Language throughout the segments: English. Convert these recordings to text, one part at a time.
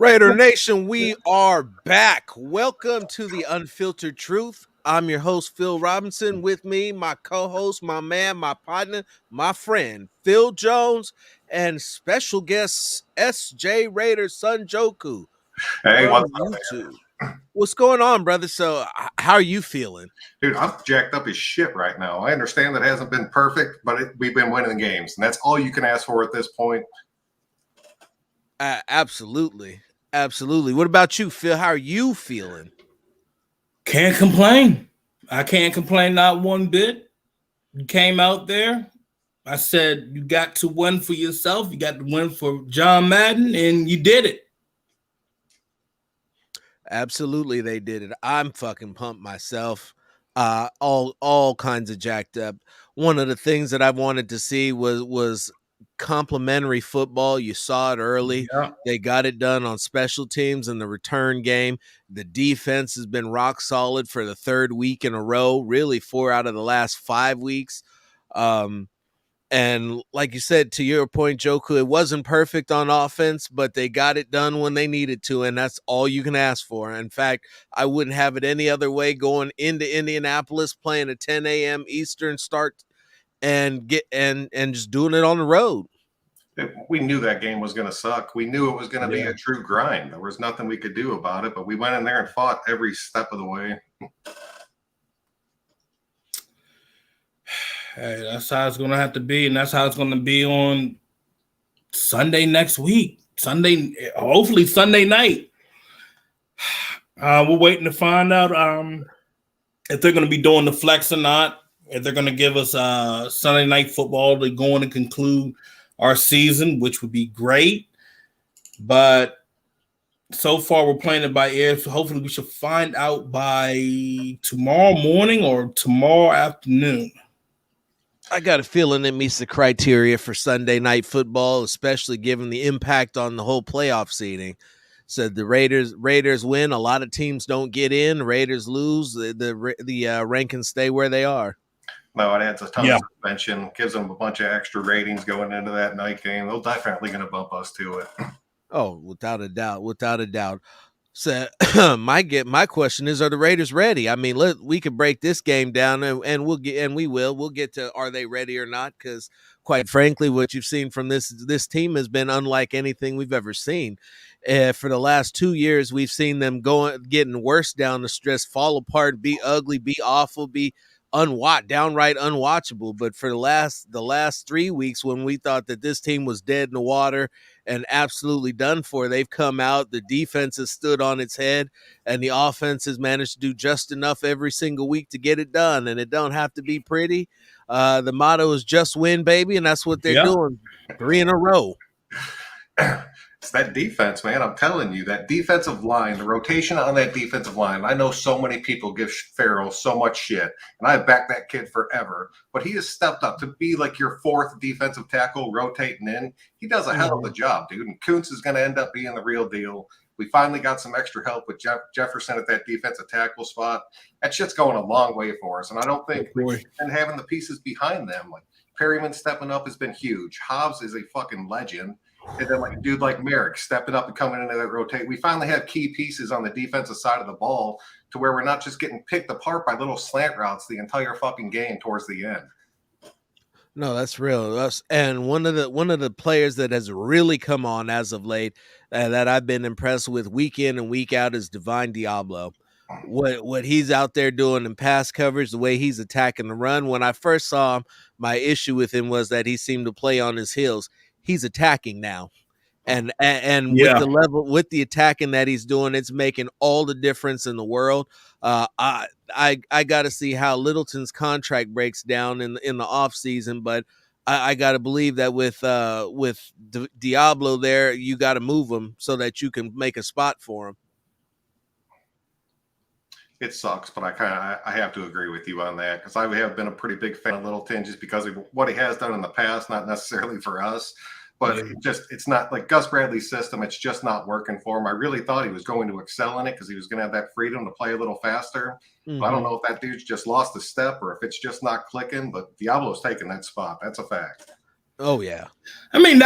Raider Nation, we are back. Welcome to the Unfiltered Truth. I'm your host, Phil Robinson. With me, my co-host, my man, my partner, my friend, Phil Jones, and special guest, SJ Raider Son Joku Hey, from what's up, YouTube. man? What's going on, brother? So, how are you feeling? Dude, I'm jacked up as shit right now. I understand that it hasn't been perfect, but we've been winning games, and that's all you can ask for at this point. Absolutely. Absolutely. What about you, Phil? How are you feeling? Can't complain. I can't complain not one bit. You came out there. I said you got to win for yourself. You got to win for John Madden, and you did it. Absolutely, they did it. I'm fucking pumped myself. All kinds of jacked up. One of the things that I wanted to see was complimentary football. You saw it early. Yeah. They got it done on special teams in the return game. The defense has been rock solid for the third week in a row, really 4 out of the last 5 weeks. And like you said, to your point, Joku, it wasn't perfect on offense, but they got it done when they needed to, and that's all you can ask for. In fact, I wouldn't have it any other way going into Indianapolis, playing a 10 a.m. Eastern start and just doing it on the road. We knew that game was going to suck. We knew it was going to be a true grind. There was nothing we could do about it, but we went in there and fought every step of the way. Hey, that's how it's going to have to be, and that's how it's going to be on Sunday next week. Hopefully Sunday night. We're waiting to find out if they're going to be doing the flex or not, if they're going to give us Sunday night football to go on and conclude our season, which would be great. But so far, we're playing it by ear. So hopefully we should find out by tomorrow morning or tomorrow afternoon. I got a feeling it meets the criteria for Sunday night football, especially given the impact on the whole playoff seeding. So the Raiders win. A lot of teams don't get in. Raiders lose. The rankings stay where they are. No, it adds a ton of suspension, gives them a bunch of extra ratings going into that night game. They're definitely going to bump us to it. Oh, without a doubt. So my question is, are the Raiders ready? I mean, we could break this game down and we'll get to are they ready or not? Because quite frankly, what you've seen from this team has been unlike anything we've ever seen. For the last 2 years, we've seen them getting worse down the stretch, fall apart, be ugly, be awful, be downright unwatchable. But for the last 3 weeks, when we thought that this team was dead in the water and absolutely done for, they've come out. The defense has stood on its head, and the offense has managed to do just enough every single week to get it done. And it don't have to be pretty. The motto is just win, baby, and that's what they're doing. 3 in a row. It's that defense, man. I'm telling you, that defensive line, the rotation on that defensive line. I know so many people give Farrell so much shit, and I've backed that kid forever, but he has stepped up to be like your fourth defensive tackle rotating in. He does a hell of a job, dude, and Kuntz is going to end up being the real deal. We finally got some extra help with Jefferson at that defensive tackle spot. That shit's going a long way for us, and I don't think and having the pieces behind them, like Perryman stepping up has been huge. Hobbs is a fucking legend. And then like a dude like Merrick stepping up and coming into that rotate. We finally have key pieces on the defensive side of the ball to where we're not just getting picked apart by little slant routes the entire fucking game towards the end. No, that's real. And one of the players that has really come on as of late that I've been impressed with week in and week out is Divine Diablo. What he's out there doing in pass coverage, the way he's attacking the run. When I first saw him, my issue with him was that he seemed to play on his heels. He's attacking now. And with the attacking that he's doing, it's making all the difference in the world. I got to see how Littleton's contract breaks down in the off season, but I got to believe that with Diablo there, you got to move him so that you can make a spot for him. It sucks, but I have to agree with you on that because I have been a pretty big fan of Littleton just because of what he has done in the past, not necessarily for us. But it's not like Gus Bradley's system. It's just not working for him. I really thought he was going to excel in it because he was going to have that freedom to play a little faster. Mm-hmm. But I don't know if that dude's just lost a step or if it's just not clicking. But Diablo's taking that spot. That's a fact. Oh, yeah. I mean,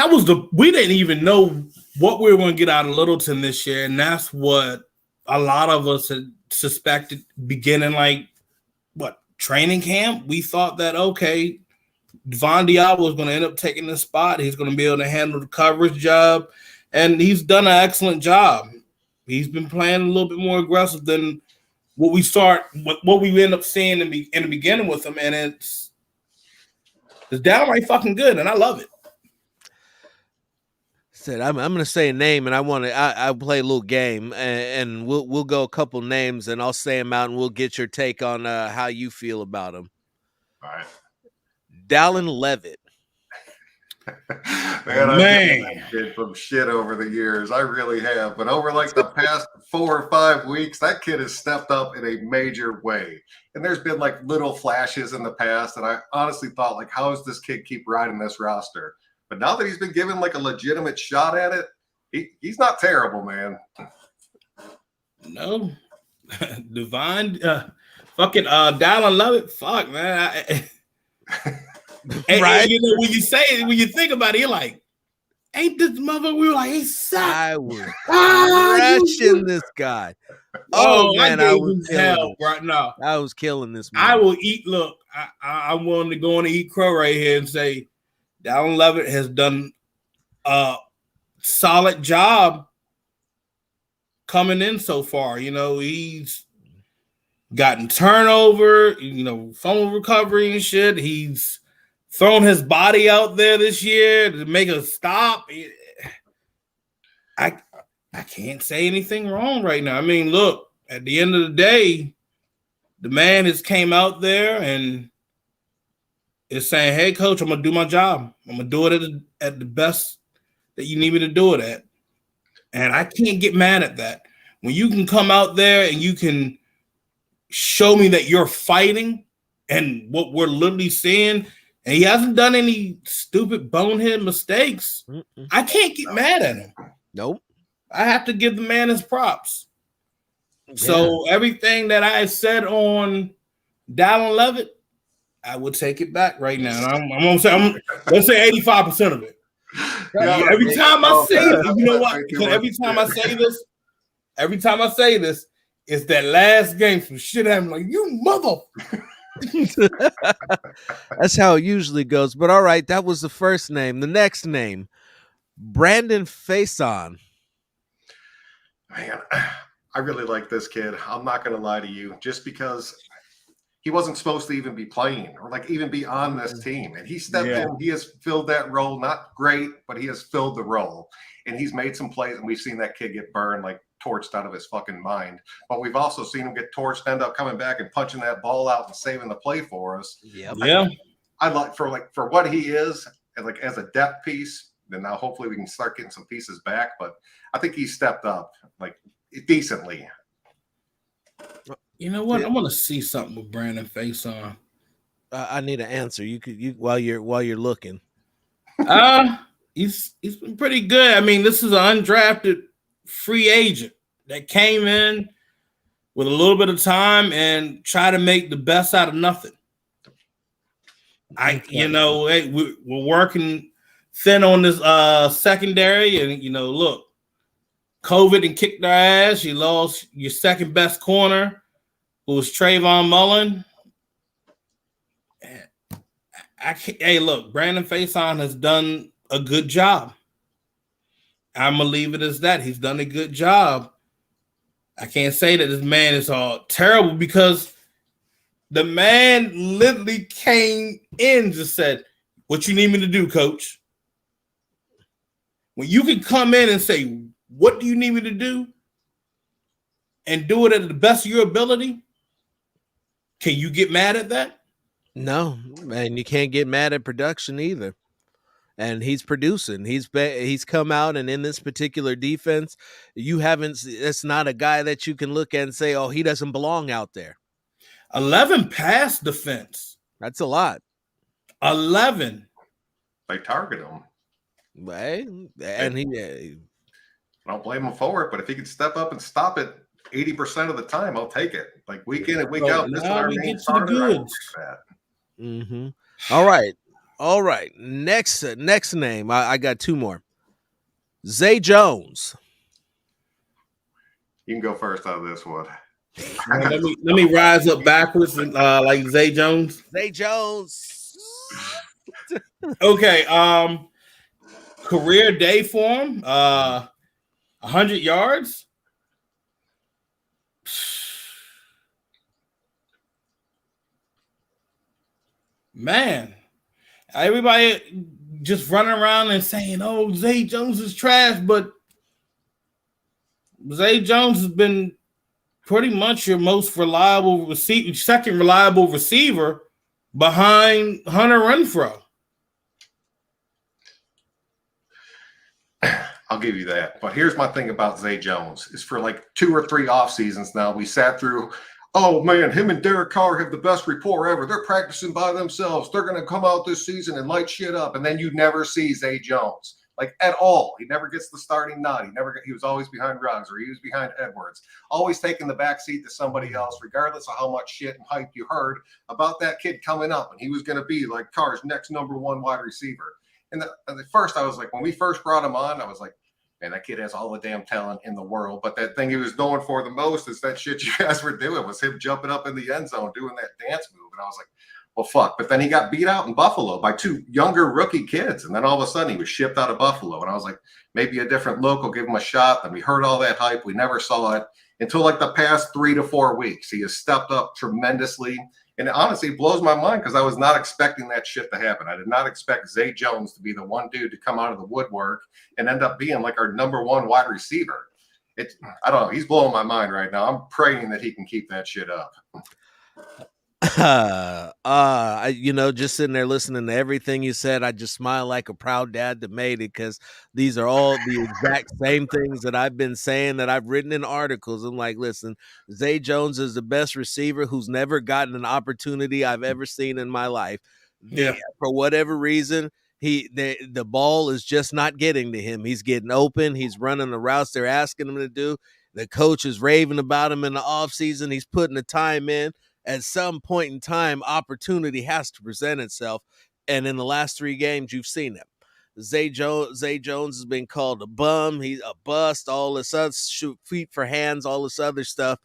we didn't even know what we were going to get out of Littleton this year, and that's what a lot of us had suspected beginning, training camp. We thought that, okay, Devon Diablo was going to end up taking the spot. He's going to be able to handle the coverage job, and he's done an excellent job. He's been playing a little bit more aggressive than what we end up seeing in the beginning with him, and it's downright fucking good, and I love it. Said I'm going to say a name, and I'll play a little game, and we'll go a couple names, and I'll say them out, and we'll get your take on how you feel about them. All right. Dallin Levitt. Man, I've given that kid some shit over the years. I really have. But over like the past 4 or 5 weeks, that kid has stepped up in a major way. And there's been like little flashes in the past, and I honestly thought, like, how does this kid keep riding this roster? But now that he's been given like a legitimate shot at it, he's not terrible, man. No. Divine, fucking Dallin Levitt, fuck, man. Right? And, you know, when you think about it, you're like, ain't this mother? We were like, he sucked. I was crushing this guy. Oh man, I was hell right now. I was killing this man. I will eat. Look, I'm willing to go on and eat crow right here and say, Dallin Levitt has done a solid job coming in so far. You know, he's gotten turnover, you know, fumble recovery and shit. He's thrown his body out there this year to make a stop. I can't say anything wrong right now. I mean, look, at the end of the day, the man has came out there and is saying, hey, coach, I'm going to do my job. I'm going to do it at the best that you need me to do it at. And I can't get mad at that. When you can come out there and you can show me that you're fighting and what we're literally seeing, and he hasn't done any stupid bonehead mistakes, I can't get mad at him. Nope. I have to give the man his props. Yeah. So everything that I said on Dallin Levitt, I would take it back right now. Let's say 85% of it. Yeah, every time I say it, you know what? Every time I say this, it's that last game some shit. I'm like, you mother. That's how it usually goes. But all right, that was the first name. The next name, Brandon Faison. Man, I really like this kid. I'm not going to lie to you. Just because he wasn't supposed to even be playing or like even be on this team. And he stepped in. He has filled that role. Not great, but he has filled the role. And he's made some plays, and we've seen that kid get burned, like torched out of his fucking mind. But we've also seen him get torched, end up coming back and punching that ball out and saving the play for us. Yeah. I like for what he is, and like as a depth piece, then now hopefully we can start getting some pieces back. But I think he stepped up like decently. You know what? I want to see something with Brandon Faison. I need an answer. You while you're looking. He's been pretty good. I mean, this is an undrafted free agent that came in with a little bit of time and try to make the best out of nothing. We're working thin on this secondary, and look, COVID and kicked our ass. You lost your second best corner, who was Trayvon Mullen. Look, Brandon Faison has done a good job. I'm gonna leave it as that. He's done a good job. I can't say that this man is all terrible, because the man literally came in and just said, "What you need me to do, coach?" When you can come in and say, "What do you need me to do?" and do it at the best of your ability, can you get mad at that? No, and you can't get mad at production either. And he's producing. He's come out, and in this particular defense, it's not a guy that you can look at and say, "Oh, he doesn't belong out there." 11 pass defense. That's a lot. 11. They target him. Right? And I don't blame him for it, but if he could step up and stop it 80% of the time, I'll take it. Like week in and week out, this is our main starter. Mm-hmm. All right. Next name. I got two more. Zay Jones. You can go first on this one. Let me rise up backwards like Zay Jones. Zay Jones. Okay. Career day for him. 100 yards. Man, everybody just running around and saying, "Oh, Zay Jones is trash," but Zay Jones has been pretty much your most reliable receiver, second reliable receiver behind Hunter Renfrow. I'll give you that. But here's my thing about Zay Jones is for like 2 or 3 off seasons now, we sat through, oh man, him and Derek Carr have the best rapport ever. They're practicing by themselves. They're going to come out this season and light shit up. And then you never see Zay Jones like at all. He never gets the starting nod. He was always behind Ruggs or he was behind Edwards, always taking the back seat to somebody else, regardless of how much shit and hype you heard about that kid coming up. And he was going to be like Carr's next #1 wide receiver. And at first I was like, when we first brought him on, I was like, man, that kid has all the damn talent in the world. But that thing he was known for the most is that shit you guys were doing was him jumping up in the end zone, doing that dance move. And I was like, well, fuck. But then he got beat out in Buffalo by 2 younger rookie kids. And then all of a sudden he was shipped out of Buffalo. And I was like, maybe a different look will give him a shot. Then we heard all that hype. We never saw it until like the past 3 to 4 weeks. He has stepped up tremendously. And it honestly blows my mind because I was not expecting that shit to happen. I did not expect Zay Jones to be the one dude to come out of the woodwork and end up being like our #1 wide receiver. I don't know. He's blowing my mind right now. I'm praying that he can keep that shit up. Just sitting there listening to everything you said, I just smile like a proud dad that made it, because these are all the exact same things that I've been saying, that I've written in articles. I'm like, listen, Zay Jones is the best receiver who's never gotten an opportunity I've ever seen in my life. Yeah. For whatever reason, the ball is just not getting to him. He's getting open. He's running the routes they're asking him to do. The coach is raving about him in the offseason. He's putting the time in. At some point in time, opportunity has to present itself. And in the last 3 games, you've seen him. Zay Jones has been called a bum. He's a bust, all this other shoot feet for hands, all this other stuff.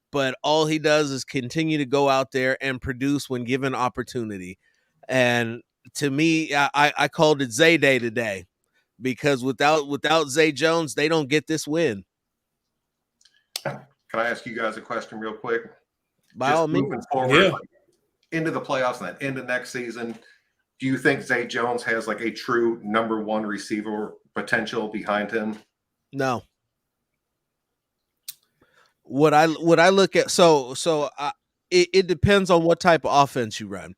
But all he does is continue to go out there and produce when given opportunity. And to me, I called it Zay Day today, because without Zay Jones, they don't get this win. Can I ask you guys a question real quick? By all means. Moving forward, like, into the playoffs and then into next season, do you think Zay Jones has like a true #1 receiver potential behind him? No. What I look at, it depends on what type of offense you run.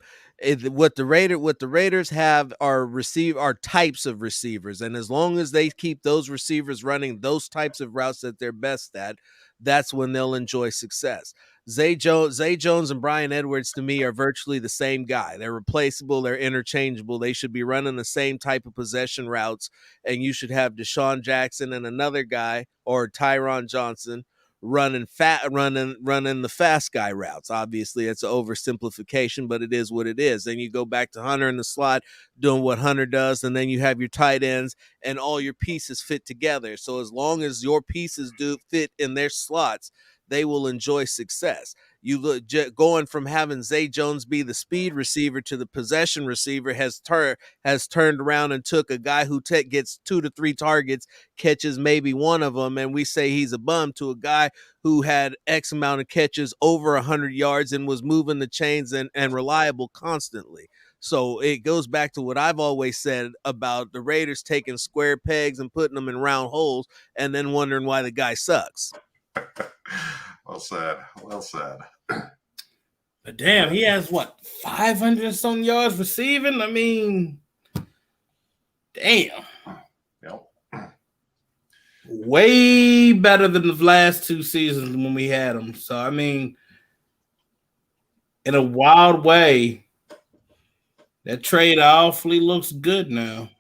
What the Raiders have are types of receivers, and as long as they keep those receivers running those types of routes that they're best at, that's when they'll enjoy success. Zay Jones and Bryan Edwards, to me, are virtually the same guy. They're replaceable. They're interchangeable. They should be running the same type of possession routes, and you should have Deshaun Jackson and another guy, or Tyron Johnson, running the fast guy routes. Obviously, it's an oversimplification, but it is what it is. Then you go back to Hunter in the slot doing what Hunter does, and then you have your tight ends, and all your pieces fit together. So as long as your pieces do fit in their slots, they will enjoy success. You look going from having Zay Jones be the speed receiver to the possession receiver has turned around and took a guy who gets 2 to 3 targets, catches maybe one of them, and we say he's a bum, to a guy who had X amount of catches, over 100 yards, and was moving the chains and reliable constantly. So it goes back to what I've always said about the Raiders taking square pegs and putting them in round holes, and then wondering why the guy sucks. Well said. Well said. But damn, he has 500 some yards receiving? I mean, damn. Yep. Way better than the last 2 seasons when we had him. So, I mean, in a wild way, that trade awfully looks good now.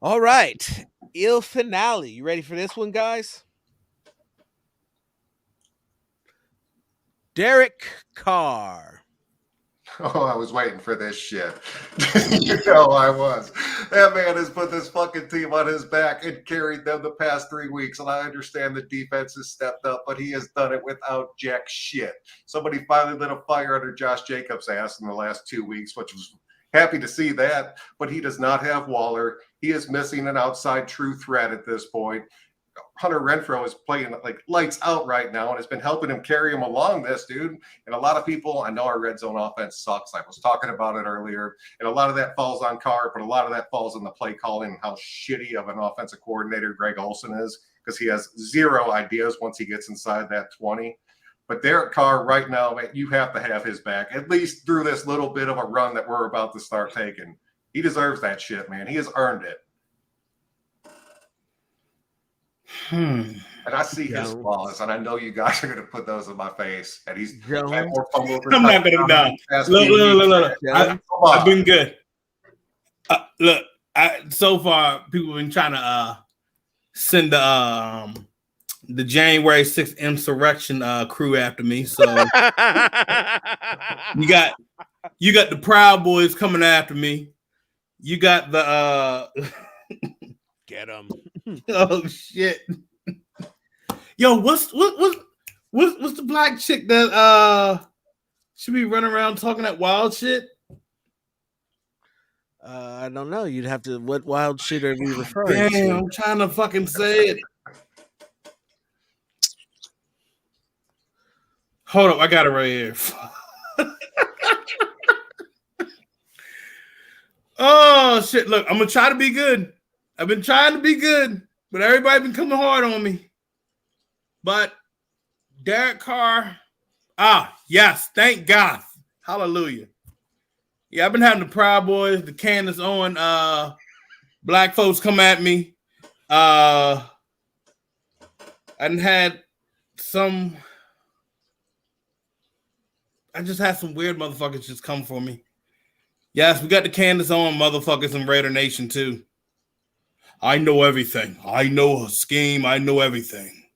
All right. Il finale. You ready for this one, guys? Derek Carr. Oh, I was waiting for this shit. You know I was. That man has put this fucking team on his back and carried them the past 3 weeks. And I understand the defense has stepped up, but he has done it without jack shit. Somebody finally lit a fire under Josh Jacobs' ass in the last 2 weeks, which was happy to see that. But he does not have Waller. He is missing an outside true threat at this point. Hunter Renfrow is playing like lights out right now, and it's been helping him carry him along this, dude. And a lot of people, I know our red zone offense sucks. I was talking about it earlier, and a lot of that falls on Carr, but a lot of that falls on the play calling and how shitty of an offensive coordinator Greg Olson is, because he has zero ideas once he gets inside that 20. But Derek Carr right now, man, you have to have his back, at least through this little bit of a run that we're about to start taking. He deserves that shit, man. He has earned it. And I see his flaws, and I know you guys are going to put those in my face. And he's had more fumbles. I'm not going to Look. I've been good. Look, so far people have been trying to send the January 6th insurrection crew after me. So you got the Proud Boys coming after me. You got the get them. Oh shit. Yo, what's the black chick that should be running around talking that wild shit? I don't know. You'd have to. What wild shit are you referring to? I'm trying to fucking say it. Hold up, I got it right here. Oh shit! Look, I'm gonna try to be good. I've been trying to be good, but everybody been coming hard on me. But Derek Carr, yes, thank God, hallelujah. Yeah, I've been having the Proud Boys, the Candace Owen, black folks come at me. I just had some weird motherfuckers just come for me. Yes, we got the Candace Owen motherfuckers in Raider Nation too. I know everything. I know a scheme. I know everything.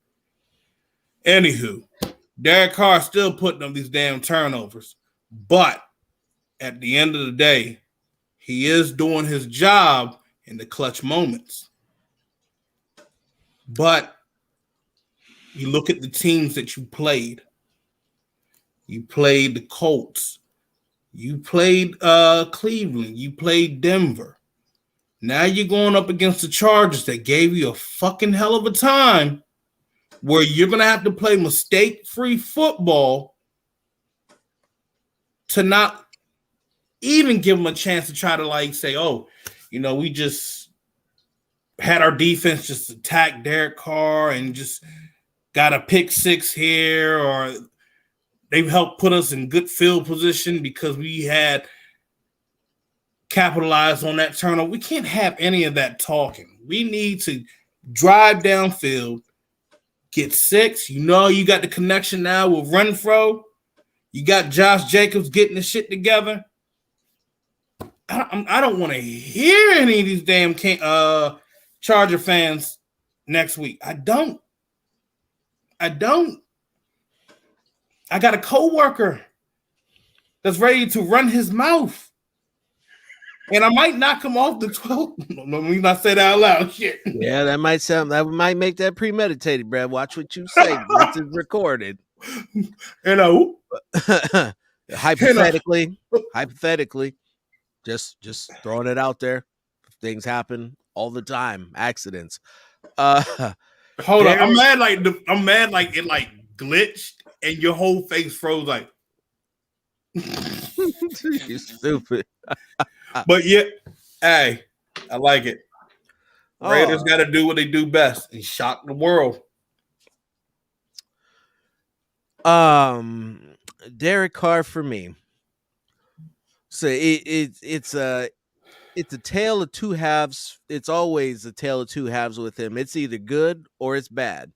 Anywho, Derek Carr still putting up these damn turnovers. But at the end of the day, he is doing his job in the clutch moments. But you look at the teams that you played. You played the Colts. You played Cleveland. You played Denver. Now you're going up against the Chargers that gave you a fucking hell of a time, where you're going to have to play mistake-free football to not even give them a chance to try to like say, oh, you know, we just had our defense just attack Derek Carr and just got a pick six here, or they've helped put us in good field position because we had capitalized on that turnover. We can't have any of that talking. We need to drive downfield, get six. You know, you got the connection now with Renfrow. You got Josh Jacobs getting the shit together. I don't want to hear any of these damn Charger fans next week. I don't. I got a coworker that's ready to run his mouth. And I might knock him off the 12. Let me not say that out loud. Shit. Yeah, that might make that premeditated, Brad. Watch what you say. This is recorded. You know. Hypothetically, just throwing it out there. Things happen all the time. Accidents. Hold on. I'm mad like it like glitched and your whole face froze like. You stupid. But yeah, hey, I like it. Raiders got to do what they do best and shock the world. Derek Carr for me. So it's a tale of two halves. It's always a tale of two halves with him. It's either good or it's bad.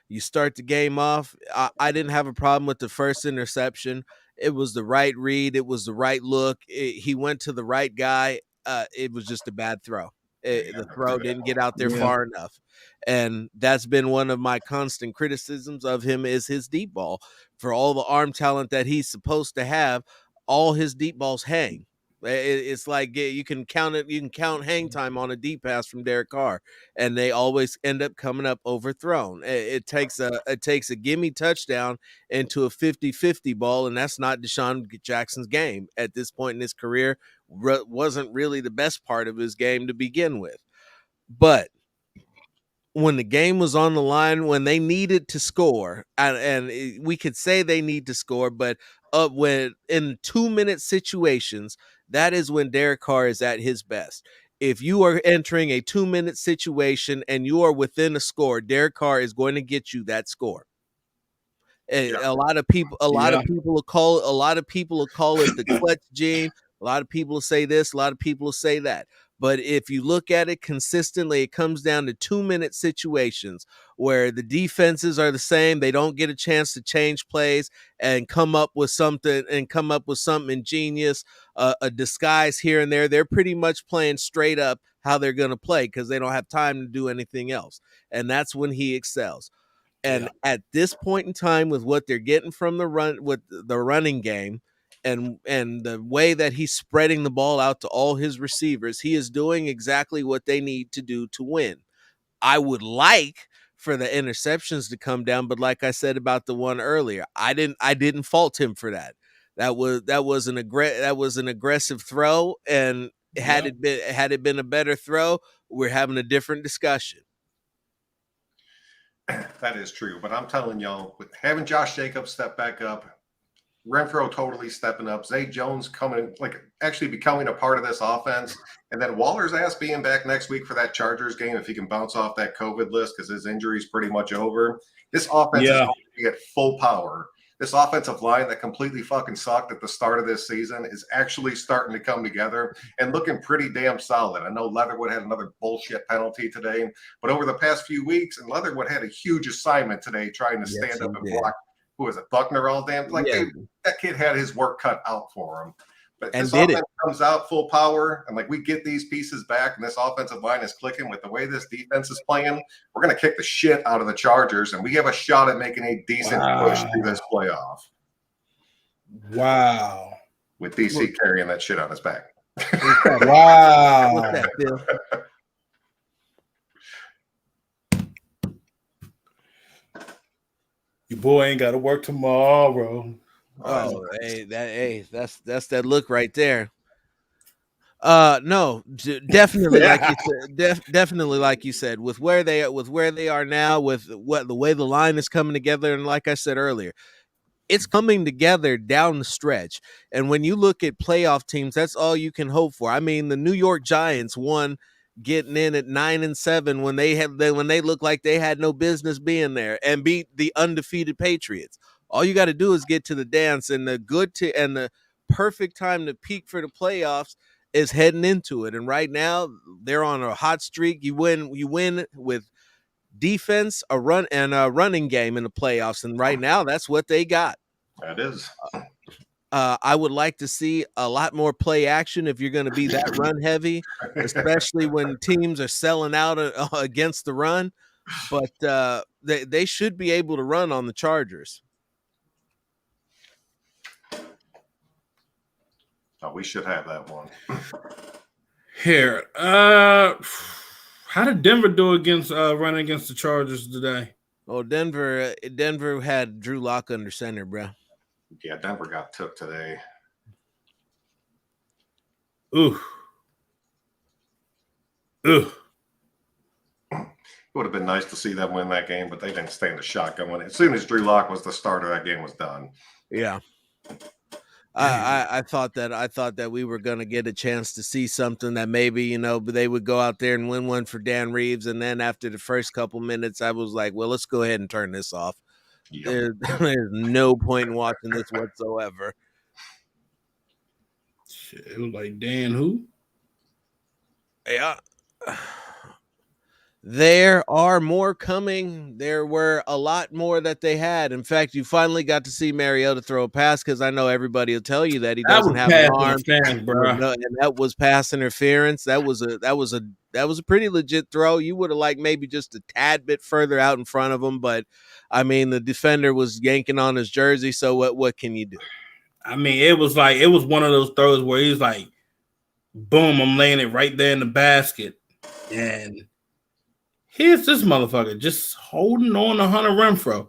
You start the game off. I didn't have a problem with the first interception. It was the right read. It was the right look. He went to the right guy. It was just a bad throw. The throw didn't get out there far enough. And that's been one of my constant criticisms of him is his deep ball. For all the arm talent that he's supposed to have, all his deep balls hang. It's like you can count it. You can count hang time on a deep pass from Derek Carr, and they always end up coming up overthrown. It takes a gimme touchdown into a 50-50 ball, and that's not Deshaun Jackson's game at this point in his career. Wasn't really the best part of his game to begin with, but when the game was on the line, when they needed to score, and we could say they need to score, but when in 2-minute situations, that is when Derek Carr is at his best. If you are entering a 2-minute situation and you are within a score, Derek Carr is going to get you that score. A lot of people will call it the clutch gene. A lot of people will say this, a lot of people will say that. But if you look at it consistently, it comes down to 2-minute situations where the defenses are the same. They don't get a chance to change plays and come up with something ingenious, a disguise here and there. They're pretty much playing straight up how they're going to play because they don't have time to do anything else. And that's when he excels. And at this point in time, with what they're getting from the running game, and the way that he's spreading the ball out to all his receivers, he is doing exactly what they need to do to win. I would like for the interceptions to come down, but like I said about the one earlier, I didn't fault him for that. That was an aggressive throw, and had it been a better throw, we're having a different discussion. That is true, but I'm telling y'all, with having Josh Jacobs step back up, Renfro totally stepping up, Zay Jones actually becoming a part of this offense, and then Waller's ass being back next week for that Chargers game if he can bounce off that COVID list because his injury is pretty much over. This offense is going to be at full power. This offensive line that completely fucking sucked at the start of this season is actually starting to come together and looking pretty damn solid. I know Leatherwood had another bullshit penalty today, but over the past few weeks, and Leatherwood had a huge assignment today trying to stand up and block. Who was it, Buckner all damn? Dude, that kid had his work cut out for him. But this offense comes out full power, and we get these pieces back, and this offensive line is clicking with the way this defense is playing. We're going to kick the shit out of the Chargers, and we have a shot at making a decent push through this playoff. Wow. With DC carrying that shit on his back. Wow. What's that, Phil? Your boy ain't got to work tomorrow. Oh, that's that look right there. No, definitely like you said, definitely like you said, with where they are now, with the way the line is coming together, and like I said earlier, it's coming together down the stretch. And when you look at playoff teams, that's all you can hope for. I mean, the New York Giants won, getting in at 9-7 when they looked like they had no business being there, and beat the undefeated Patriots. All you got to do is get to the dance, and the perfect time to peak for the playoffs is heading into it. And right now they're on a hot streak. You win with defense, a running game in the playoffs, and right now that's what they got. That is. I would like to see a lot more play action if you're going to be that run heavy, especially when teams are selling out against the run. But they should be able to run on the Chargers. Oh, we should have that one. Here, how did Denver do against running against the Chargers today? Oh, Denver had Drew Lock under center, bro. Yeah, Denver got took today. Ooh. It would have been nice to see them win that game, but they didn't stand a shot going. As soon as Drew Lock was the starter, that game was done. Yeah. I thought that we were going to get a chance to see something that maybe, they would go out there and win one for Dan Reeves. And then after the first couple minutes, I was like, well, let's go ahead and turn this off. Yep. There's no point in watching this whatsoever. Shit, it was like, Dan who? Yeah. There are more coming. There were a lot more that they had. In fact, you finally got to see Mariota throw a pass, because I know everybody will tell you that he doesn't have an arm. And that was pass interference. That was a pretty legit throw. You would have liked maybe just a tad bit further out in front of him, but I mean, the defender was yanking on his jersey. So what can you do? I mean, it was one of those throws where he's like, boom, I'm laying it right there in the basket. And here's this motherfucker just holding on to Hunter Renfrow.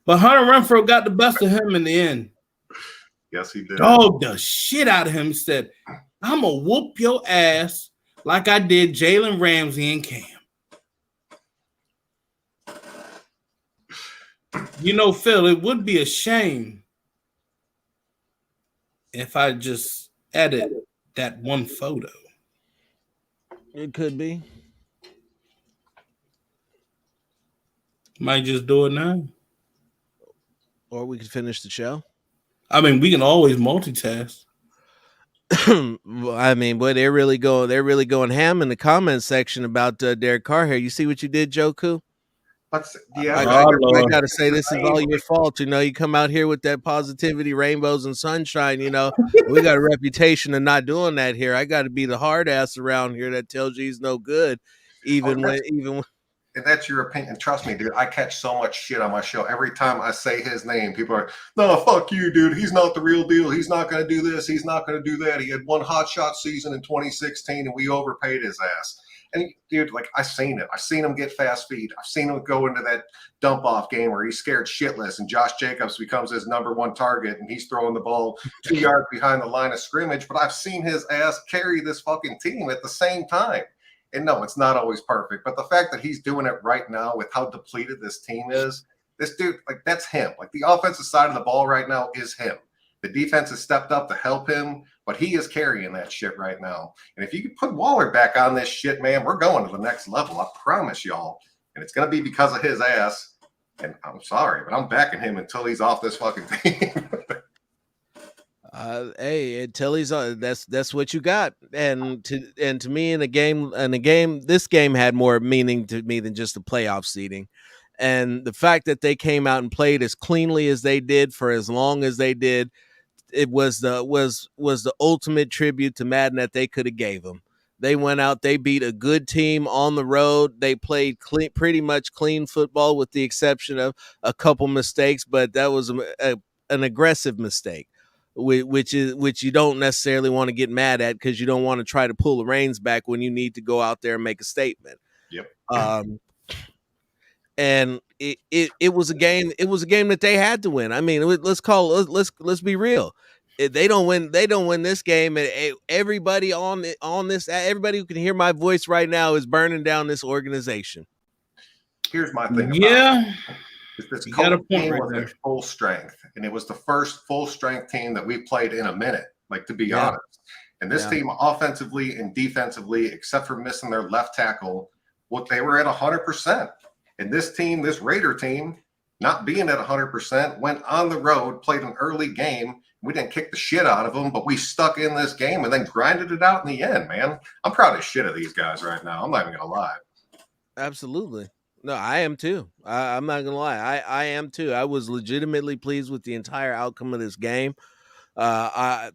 But Hunter Renfrow got the best of him in the end. Yes, he did. Dogged the shit out of him. He said, I'm going to whoop your ass like I did Jalen Ramsey and Cam. You know, Phil, it would be a shame if I just edit that one photo. It could be. Might just do it now. Or we could finish the show. I mean, we can always multitask. I mean, boy, they're really going ham in the comment section about Derek Carr here. You see what you did, Joku? I gotta say, this is all your fault. You know, you come out here with that positivity, rainbows, and sunshine. You know, we got a reputation of not doing that here. I got to be the hard ass around here that tells you he's no good, even when. And that's your opinion. Trust me, dude. I catch so much shit on my show. Every time I say his name, people are, no, fuck you, dude. He's not the real deal. He's not going to do this. He's not going to do that. He had one hot shot season in 2016, and we overpaid his ass. And, dude, like, I've seen it. I've seen him get fast feet. I've seen him go into that dump-off game where he's scared shitless, and Josh Jacobs becomes his number one target, and he's throwing the ball 2 yards behind the line of scrimmage. But I've seen his ass carry this fucking team at the same time. And no, it's not always perfect. But the fact that he's doing it right now with how depleted this team is, this dude, like, that's him. Like, the offensive side of the ball right now is him. The defense has stepped up to help him, but he is carrying that shit right now. And if you could put Waller back on this shit, man, we're going to the next level. I promise y'all. And it's going to be because of his ass. And I'm sorry, but I'm backing him until he's off this fucking team. Hey, until he's that's what you got. And to me, in a game, this game had more meaning to me than just the playoff seeding. And the fact that they came out and played as cleanly as they did for as long as they did, it was the ultimate tribute to Madden that they could have gave them. They went out, they beat a good team on the road. They played pretty much clean football with the exception of a couple mistakes, but that was an aggressive mistake, which you don't necessarily want to get mad at because you don't want to try to pull the reins back when you need to go out there and make a statement. Yep. And it was a game. It was a game that they had to win. I mean, let's be real. If they don't win this game, and everybody on this, everybody who can hear my voice right now is burning down this organization. Here's my thing. Yeah. This Colts team was at full strength, and it was the first full strength team that we've played in a minute, like, to be honest. And this team, offensively and defensively, except for missing their left tackle, they were at 100%. And this team, this Raider team, not being at 100%, went on the road, played an early game. We didn't kick the shit out of them, but we stuck in this game and then grinded it out in the end, man. I'm proud as shit of these guys right now. I'm not even going to lie. Absolutely. No, I am too. I'm not gonna lie. I am too. I was legitimately pleased with the entire outcome of this game. It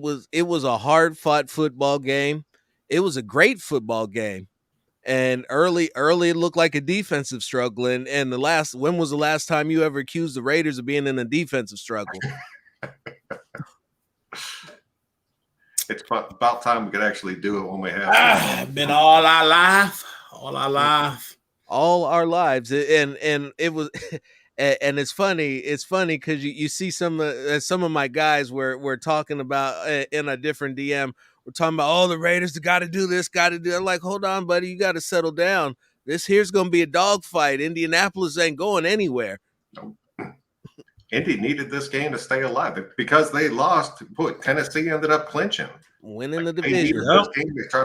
was a hard fought football game. It was a great football game. And early it looked like a defensive struggle. And when was the last time you ever accused the Raiders of being in a defensive struggle? It's about time we could actually do it when we have. Been all our life. All our lives, and it was, and it's funny because you see some of my guys were talking about in a different DM. We're talking about, oh, the Raiders got to do this, got to do. I'm like, hold on, buddy, you got to settle down. This here's going to be a dogfight. Indianapolis ain't going anywhere. Nope. Indy needed this game to stay alive because they lost. Tennessee ended up clinching, winning the division.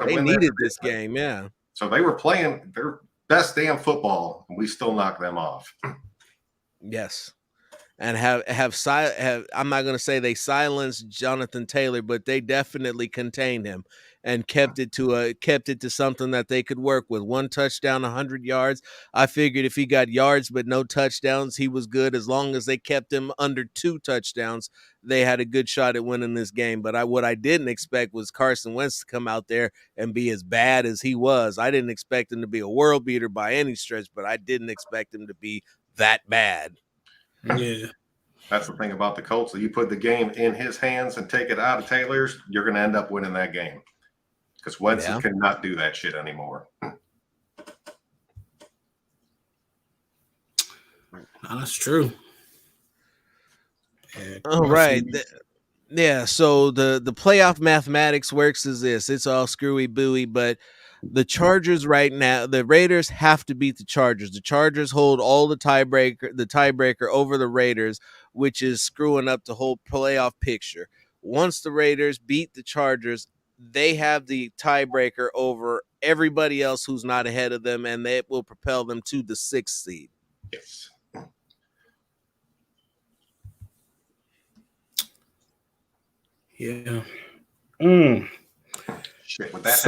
They needed this game, yeah. So they were playing their best damn football, and we still knocked them off. Yes, and have I'm not going to say they silenced Jonathan Taylor, but they definitely contained him and kept it to something that they could work with. 1 touchdown, 100 yards. I figured if he got yards but no touchdowns, he was good. As long as they kept him under 2 touchdowns, they had a good shot at winning this game. But what I didn't expect was Carson Wentz to come out there and be as bad as he was. I didn't expect him to be a world beater by any stretch, but I didn't expect him to be that bad. Yeah. That's the thing about the Colts. If you put the game in his hands and take it out of Taylor's, you're going to end up winning that game. Because Wentz cannot do that shit anymore. That's true. All right. Yeah, so the playoff mathematics works as this. It's all screwy booey, but the Chargers right now, the Raiders have to beat the Chargers. The Chargers hold all the tiebreaker over the Raiders, which is screwing up the whole playoff picture. Once the Raiders beat the Chargers, they have the tiebreaker over everybody else who's not ahead of them, and that will propel them to the 6th seed. Yes. Yeah. Shit, would that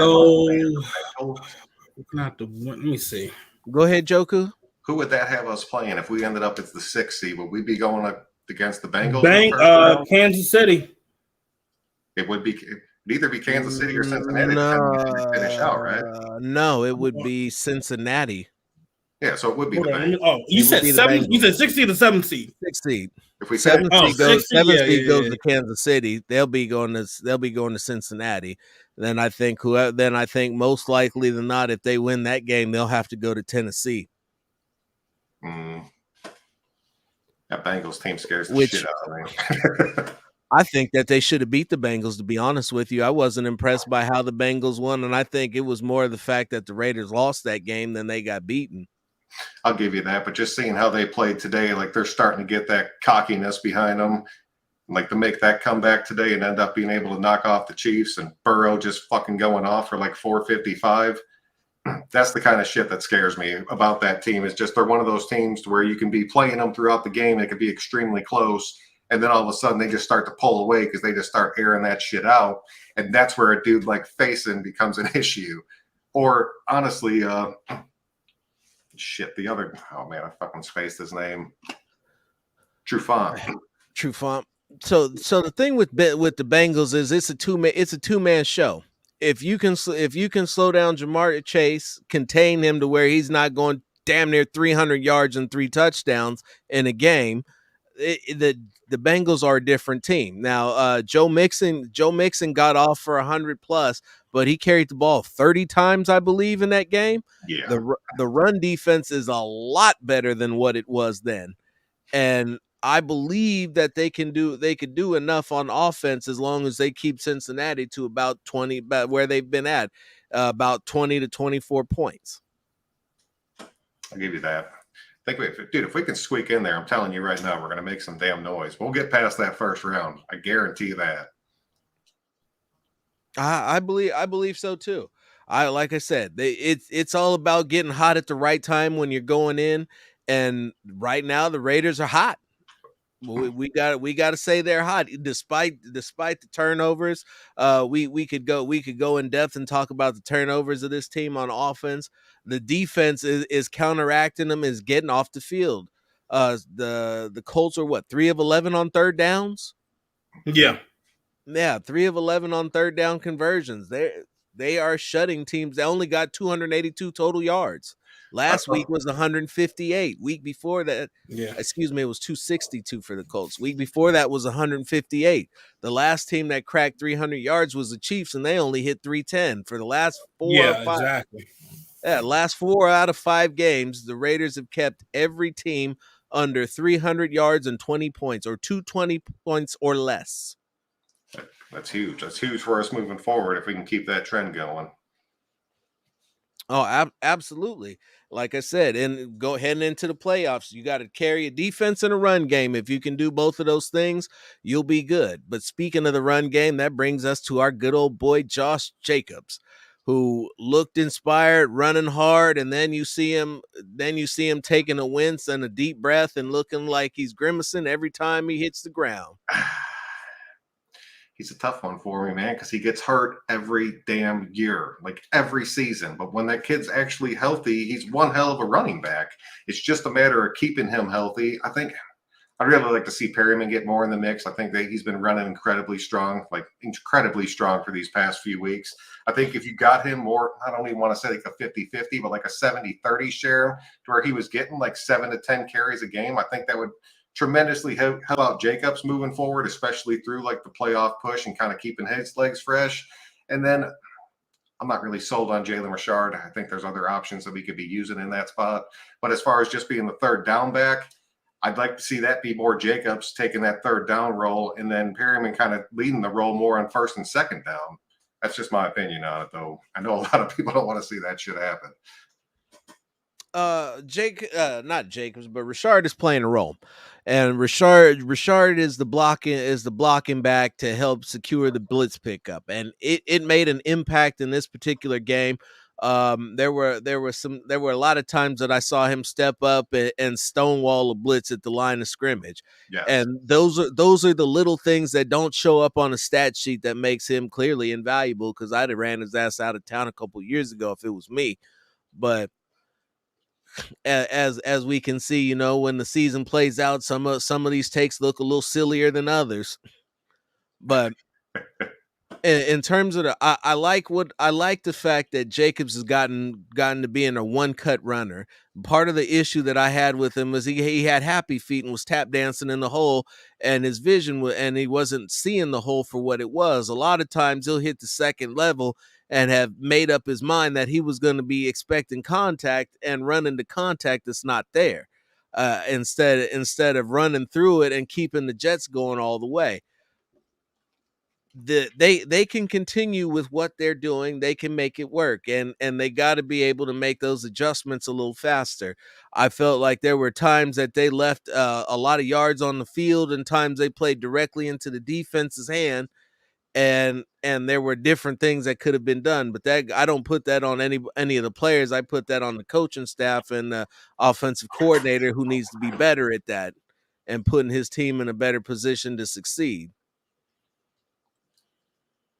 let me see. Go ahead, Joku. Who would that have us playing if we ended up at the 6th seed? Would we be going up against the Bengals? Kansas City. It would be. It'd either be Kansas City or Cincinnati. No, finish out, right? No, it would be Cincinnati. Yeah, so it would be the Bengals. Oh, you said 7. You said 6th seed or 7th seed? 6th seed. If we 7th seed goes, 7th seed goes to Kansas City. They'll be going to Cincinnati. Then I think most likely than not, if they win that game, they'll have to go to Tennessee. That Bengals team scares the shit out of me. I think that they should have beat the Bengals, to be honest with you. I wasn't impressed by how the Bengals won, and I think it was more the fact that the Raiders lost that game than they got beaten. I'll give you that, but just seeing how they played today, like they're starting to get that cockiness behind them, like to make that comeback today and end up being able to knock off the Chiefs and Burrow just fucking going off for like 455. That's the kind of shit that scares me about that team. Is just they're one of those teams where you can be playing them throughout the game. It could be extremely close. And then all of a sudden they just start to pull away because they just start airing that shit out. And that's where a dude like Faison becomes an issue. Or honestly, the other, oh man, I fucking spaced his name. Trufant. So the thing with the Bengals is it's a two-man show. If you can slow down Jamar Chase, contain him to where he's not going damn near 300 yards and 3 touchdowns in a game, the Bengals are a different team. Now, Joe Mixon got off for 100 plus, but he carried the ball 30 times, I believe, in that game. Yeah. The run defense is a lot better than what it was then. And I believe that they could do enough on offense as long as they keep Cincinnati to about where they've been at, about 20 to 24 points. I'll give you that. If we can squeak in there, I'm telling you right now, we're going to make some damn noise. We'll get past that first round. I guarantee that. I believe so too. Like I said, it's all about getting hot at the right time when you're going in. And right now, the Raiders are hot. We got to say they're hot, despite the turnovers. We could go in depth and talk about the turnovers of this team on offense. The defense is counteracting them, is getting off the field. The Colts are 3 of 11 on third downs. Yeah, 3 of 11 on third down conversions. They are shutting teams. They only got 282 total yards. Last week was 158. Week before that, it was 262 for the Colts. Week before that was 158. The last team that cracked 300 yards was the Chiefs, and they only hit 310 for the last 4 or 5. Exactly. Yeah, last 4 out of 5 games, the Raiders have kept every team under 300 yards and 20 points, or 220 points or less. That's huge. That's huge for us moving forward if we can keep that trend going. Oh, absolutely. Like I said, and heading into the playoffs, you got to carry a defense and a run game. If you can do both of those things, you'll be good. But speaking of the run game, that brings us to our good old boy, Josh Jacobs, who looked inspired, running hard, and then you see him taking a wince and a deep breath and looking like he's grimacing every time he hits the ground. He's a tough one for me, man, because he gets hurt every damn year, like every season. But when that kid's actually healthy, he's one hell of a running back. It's just a matter of keeping him healthy. I think I'd really like to see Perryman get more in the mix. I think that he's been running incredibly strong for these past few weeks. I think if you got him more, I don't even want to say like a 50-50, but like a 70-30 share to where he was getting like 7 to 10 carries a game, I think that would tremendously help out Jacobs moving forward, especially through like the playoff push and kind of keeping his legs fresh. And then I'm not really sold on Jalen Richard. I think there's other options that we could be using in that spot. But as far as just being the third down back, I'd like to see that be more Jacobs taking that third down role and then Perryman kind of leading the role more on first and second down. That's just my opinion on it, though. I know a lot of people don't want to see that shit happen. Not Jacobs, but Richard is playing a role, and Richard is the blocking back to help secure the blitz pickup, and it made an impact in this particular game. There were a lot of times that I saw him step up and stonewall a blitz at the line of scrimmage. Yes. And those are the little things that don't show up on a stat sheet that makes him clearly invaluable, because I'd have ran his ass out of town a couple years ago if it was me. But as we can see, you know, when the season plays out, some of these takes look a little sillier than others. But in terms of I like the fact that Jacobs has gotten to being a one cut runner. Part of the issue that I had with him was he had happy feet and was tap dancing in the hole, and his vision and he wasn't seeing the hole for what it was. A lot of times he'll hit the second level and have made up his mind that he was going to be expecting contact and run into contact that's not there. Instead of running through it and keeping the Jets going all the way. They can continue with what they're doing. They can make it work, and they got to be able to make those adjustments a little faster. I felt like there were times that they left a lot of yards on the field, and times they played directly into the defense's hand, and there were different things that could have been done. But that I don't put that on any of the players. I put that on the coaching staff and the offensive coordinator, who needs to be better at that and putting his team in a better position to succeed.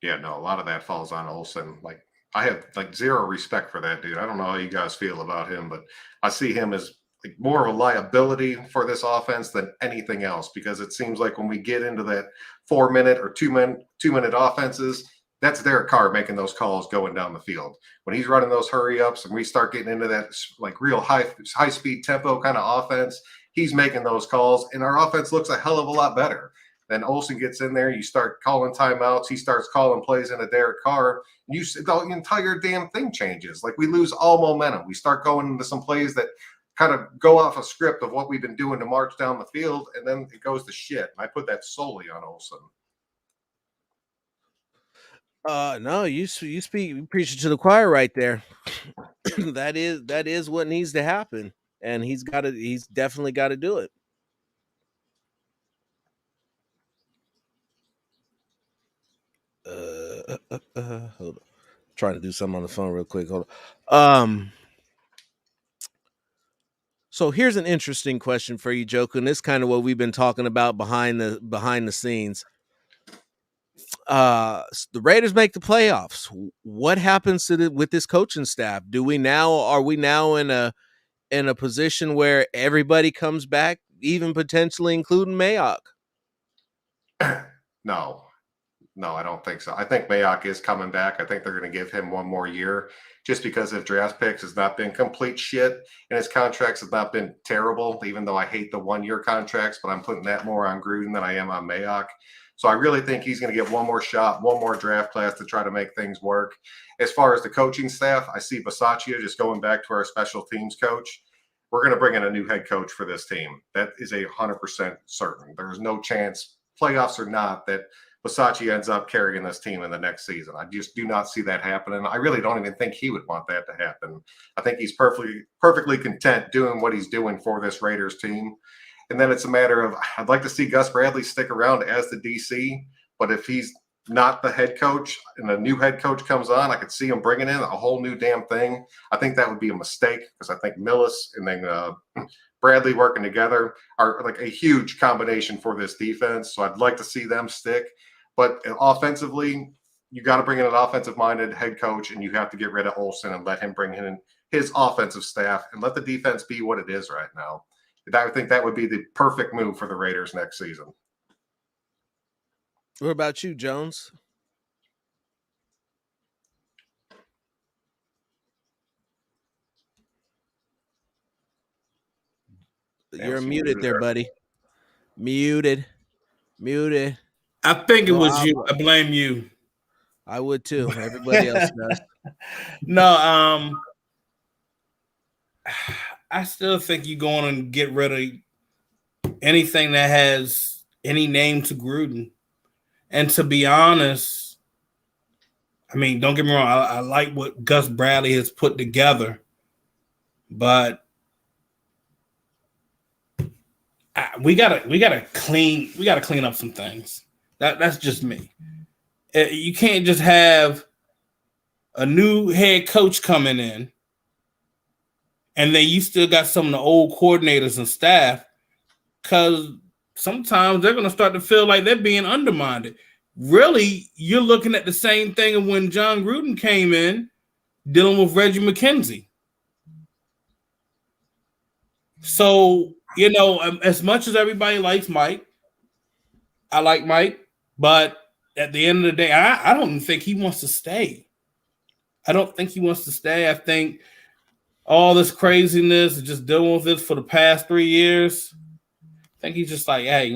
Yeah, no, a lot of that falls on Olsen. Like, I have like zero respect for that dude. I don't know how you guys feel about him, but I see him as like more of a liability for this offense than anything else, because it seems like when we get into that 4-minute or 2-minute offenses, that's Derek Carr making those calls going down the field. When he's running those hurry ups and we start getting into that like real high speed tempo kind of offense, he's making those calls, and our offense looks a hell of a lot better. Then Olsen gets in there. You start calling timeouts. He starts calling plays into Derek Carr. And the entire damn thing changes. Like, we lose all momentum. We start going into some plays that kind of go off a script of what we've been doing to march down the field, and then it goes to shit. And I put that solely on Olsen. No, you preach it to the choir right there. that is what needs to happen, and he's definitely got to do it. Hold on. Trying to do something on the phone real quick. Hold on. So here's an interesting question for you, Joku, and this is kind of what we've been talking about behind the scenes. The Raiders make the playoffs. What happens with this coaching staff? Are we now in a position where everybody comes back, even potentially including Mayock? No, I don't think so. I think Mayock is coming back. I think they're going to give him one more year, just because his draft picks has not been complete shit and his contracts have not been terrible, even though I hate the 1-year contracts, but I'm putting that more on Gruden than I am on Mayock. So I really think he's going to get one more shot, one more draft class to try to make things work. As far as the coaching staff, I see Bisaccia just going back to our special teams coach. We're going to bring in a new head coach for this team. That is 100% certain. There's no chance, playoffs or not, that Bisaccia ends up carrying this team in the next season. I just do not see that happening. I really don't even think he would want that to happen. I think he's perfectly content doing what he's doing for this Raiders team. And then it's a matter of, I'd like to see Gus Bradley stick around as the DC, but if he's not the head coach and a new head coach comes on, I could see him bringing in a whole new damn thing. I think that would be a mistake, because I think Millis and then Bradley working together are like a huge combination for this defense. So I'd like to see them stick. But offensively, you got to bring in an offensive-minded head coach, and you have to get rid of Olsen and let him bring in his offensive staff and let the defense be what it is right now. I think that would be the perfect move for the Raiders next season. What about you, Jones? You're muted there, buddy. Muted. I think it No, was you. I blame you. I would too. Everybody else does. No, I still think you going and get rid of anything that has any name to Gruden. And to be honest, I mean, don't get me wrong. I like what Gus Bradley has put together, but we gotta clean up some things. That's just me. You can't just have a new head coach coming in, and then you still got some of the old coordinators and staff, because sometimes they're gonna start to feel like they're being undermined. Really, you're looking at the same thing when John Gruden came in, dealing with Reggie McKenzie. So, as much as everybody likes Mike, I like Mike, but at the end of the day, I don't think he wants to stay. I I think all this craziness, just dealing with this for the past 3 years, I think he's just like, hey,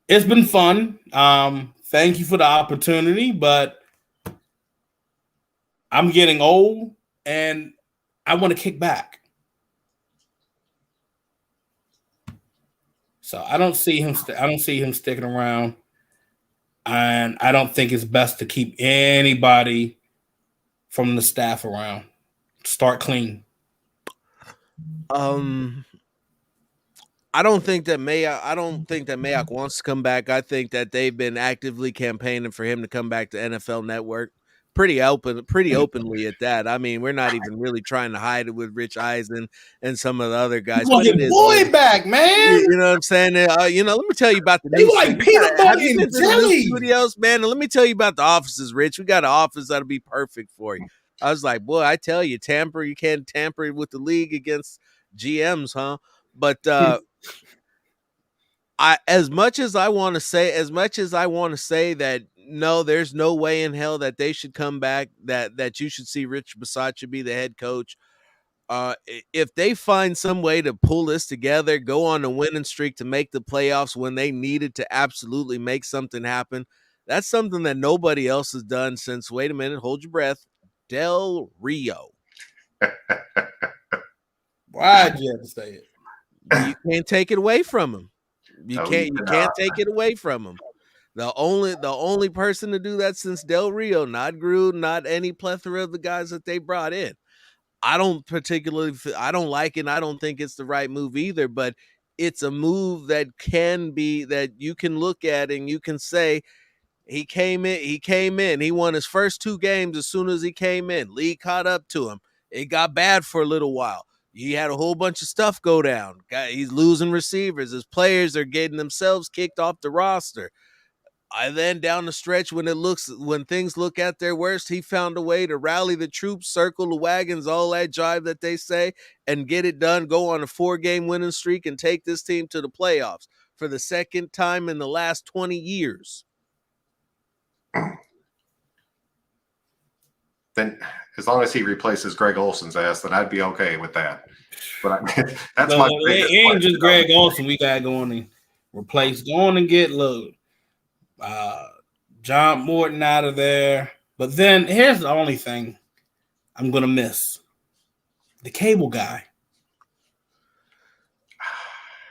it's been fun. Thank you for the opportunity, but I'm getting old and I want to kick back. So I don't see him sticking around, and I don't think it's best to keep anybody from the staff around. Start clean. I don't think that Mayock wants to come back. I think that they've been actively campaigning for him to come back to NFL Network. Pretty openly at that. I mean, we're not even really trying to hide it with Rich Eisen and some of the other guys. You want your boy back, man. You know what I'm saying? Let me tell you about the new like peanut butter and jelly studios, man. And let me tell you about the offices, Rich. We got an office that'll be perfect for you. I was like, boy, I tell you, you can't tamper with the league against GMs, huh? But as much as I want to say that no, there's no way in hell that they should come back, that you should see Rich Bisaccia be the head coach. If they find some way to pull this together, go on a winning streak to make the playoffs when they needed to absolutely make something happen, that's something that nobody else has done since, wait a minute, hold your breath, Del Rio. Why'd you have to say it? You can't take it away from him. You can't take it away from him. The only person to do that since Del Rio, not Gruden, not any plethora of the guys that they brought in. I don't like it. I don't think it's the right move either, but it's a move that you can look at and you can say, he came in, he won his first 2 games as soon as he came in. League caught up to him. It got bad for a little while. He had a whole bunch of stuff go down. He's losing receivers. His players are getting themselves kicked off the roster. Then down the stretch, when things look at their worst, he found a way to rally the troops, circle the wagons, all that jive that they say, and get it done, go on a 4-game winning streak, and take this team to the playoffs for the second time in the last 20 years. Then as long as he replaces Greg Olson's ass, then I'd be okay with that. But that's my biggest it ain't just Greg Olson we got going and replace. Going and get John Morton out of there. But then here's the only thing I'm gonna miss: the cable guy.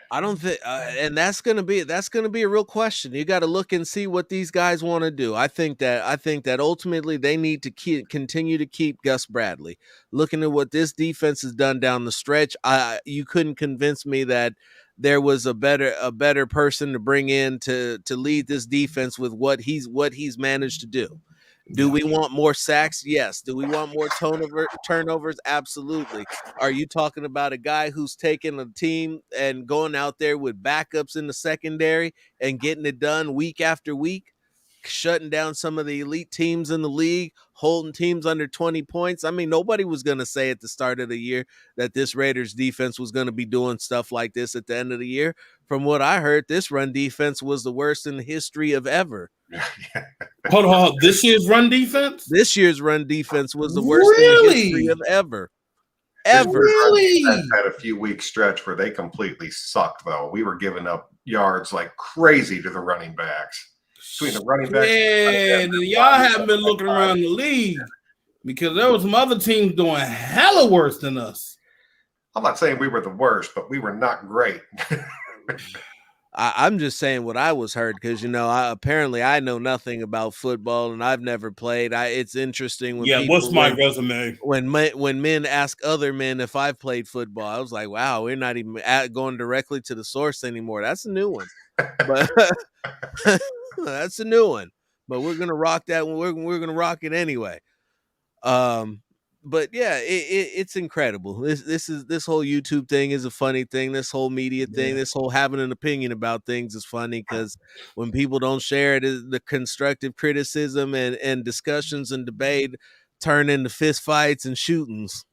I don't think, and that's gonna be a real question. You got to look and see what these guys want to do. I think that ultimately they need to continue to keep Gus Bradley. Looking at what this defense has done down the stretch, you couldn't convince me that there was a better person to bring in to lead this defense with what he's managed to do. Do we want more sacks? Yes. Do we want more turnovers? Absolutely. Are you talking about a guy who's taking a team and going out there with backups in the secondary and getting it done week after week, shutting down some of the elite teams in the league, holding teams under 20 points? I mean, nobody was going to say at the start of the year that this Raiders defense was going to be doing stuff like this at the end of the year. From what I heard, this run defense was the worst in the history of ever. Hold on, this year's run defense? This year's run defense was the worst in the history of ever. ever. Really? Had a few week stretch where they completely sucked, though. We were giving up yards like crazy to the running backs. Between the running backs, Yeah, y'all haven't been looking around the league because there was some other teams doing hella worse than us. I'm not saying we were the worst, but we were not great. I'm just saying what I was heard because apparently I know nothing about football and I've never played. It's interesting when what's my resume? When men ask other men if I've played football, I was like, wow, we're not even going directly to the source anymore. That's a new one, but that's a new one. But we're gonna rock that one. We're gonna rock it anyway. But yeah, it's incredible. This whole YouTube thing is a funny thing. This whole media thing, this whole having an opinion about things is funny because when people don't share it, the constructive criticism and discussions and debate turn into fist fights and shootings.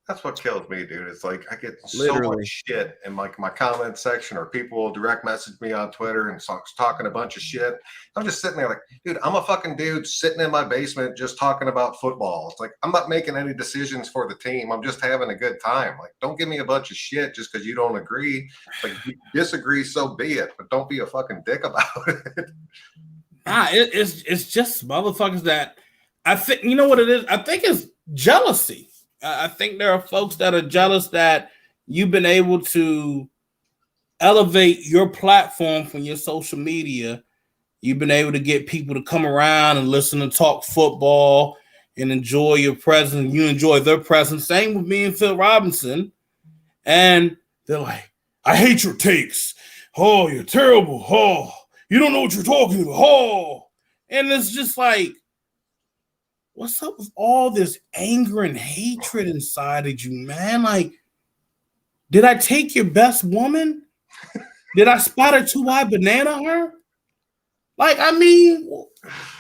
That's what kills me, dude. It's like I get Literally so much shit in like my comment section, or people will direct message me on Twitter and talking a bunch of shit. I'm just sitting there like, dude, I'm a fucking dude sitting in my basement just talking about football. It's like I'm not making any decisions for the team. I'm just having a good time. Like, don't give me a bunch of shit just because you don't agree. Like, you disagree, so be it, but don't be a fucking dick about it. It's just motherfuckers that I think, you know what it is? I think it's jealousy. I think there are folks that are jealous that you've been able to elevate your platform from your social media. You've been able to get people to come around and listen and talk football and enjoy your presence. You enjoy their presence. Same with me and Phil Robinson. And they're like, I hate your takes. Oh, you're terrible. Oh, you don't know what you're talking about. Oh. And it's just like, what's up with all this anger and hatred inside of you, man? Like, did I take your best woman? Did I spot a two-eyed banana her? Like, I mean,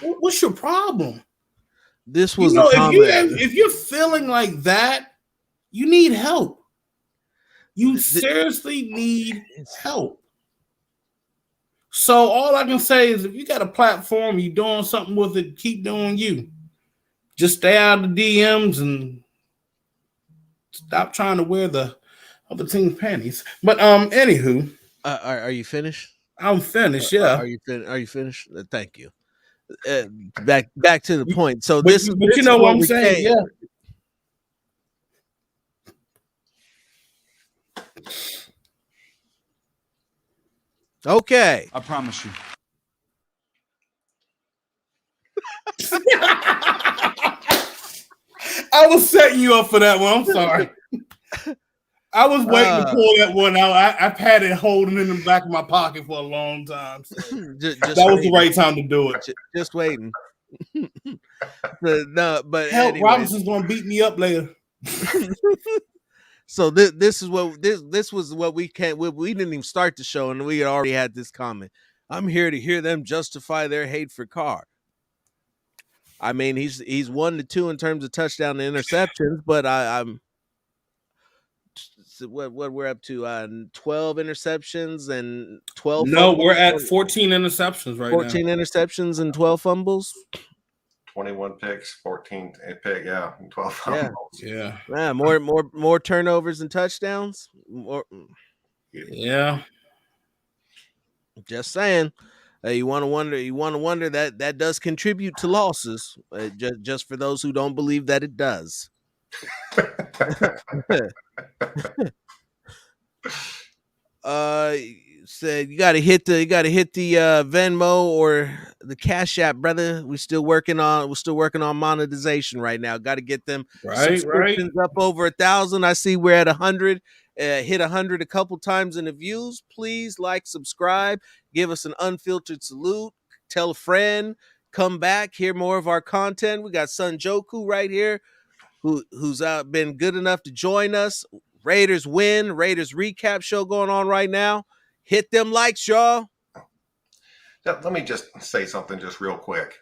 what's your problem? This was a comment. If you're feeling like that, you need help. You seriously need help. So all I can say is if you got a platform, you're doing something with it, keep doing you. Just stay out of the DMs and stop trying to wear the other team's panties. But anywho, are you finished? I'm finished. Yeah. Are you finished? Thank you. Back to the point. So but you know what I'm saying? Yeah. Okay. I promise you. I was setting you up for that one. I'm sorry. I was waiting to pull that one out. I've had it holding in the back of my pocket for a long time. So just that was the right time to do it. Just waiting. But hell, anyways. Robinson's gonna beat me up later. So this was what we didn't even start the show and we already had this comment. I'm here to hear them justify their hate for Carr. I mean, he's 1-2 in terms of touchdown and interceptions, but I'm what we're up to 12 interceptions and 12. No, fumbles. We're at 14 interceptions right 14 now. 14 interceptions and 12 fumbles. 21 picks, 14 pick, yeah, and 12 fumbles. Yeah. More turnovers and touchdowns. Yeah. Just saying. You want to wonder that does contribute to losses. Just for those who don't believe that it does. Said you got to hit the Venmo or the Cash App, brother. We're still working on monetization right now. Got to get them subscriptions up over 1,000. I see we're at 100. Hit 100 a couple times in the views. Please like, subscribe, give us an unfiltered salute, tell a friend, come back, hear more of our content. We got Son Joku right here, who's been good enough to join us. Raiders win, Raiders recap show going on right now. Hit them likes, y'all. Let me just say something just real quick.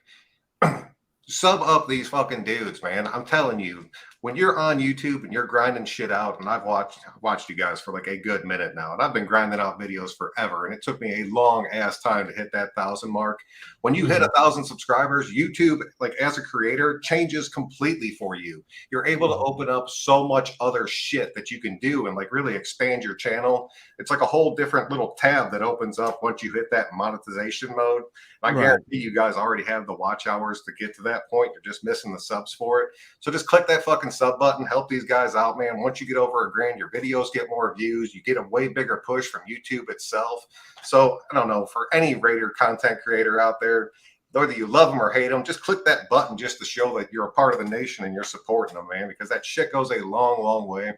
Sub up these fucking dudes, man. I'm telling you, when you're on YouTube and you're grinding shit out, and I've watched you guys for like a good minute now, and I've been grinding out videos forever, and it took me a long ass time to hit that 1,000 mark. When you hit 1,000 subscribers, YouTube, like as a creator, changes completely for you. You're able to open up so much other shit that you can do and like really expand your channel. It's like a whole different little tab that opens up once you hit that monetization mode. I guarantee you guys already have the watch hours to get to that point. You're just missing the subs for it. So just click that fucking sub button. Help these guys out, man. Once you get over 1,000,000, your videos get more views. You get a way bigger push from YouTube itself. So I don't know, for any Raider content creator out there, whether you love them or hate them, just click that button just to show that you're a part of the nation and you're supporting them, man, because that shit goes a long, long way.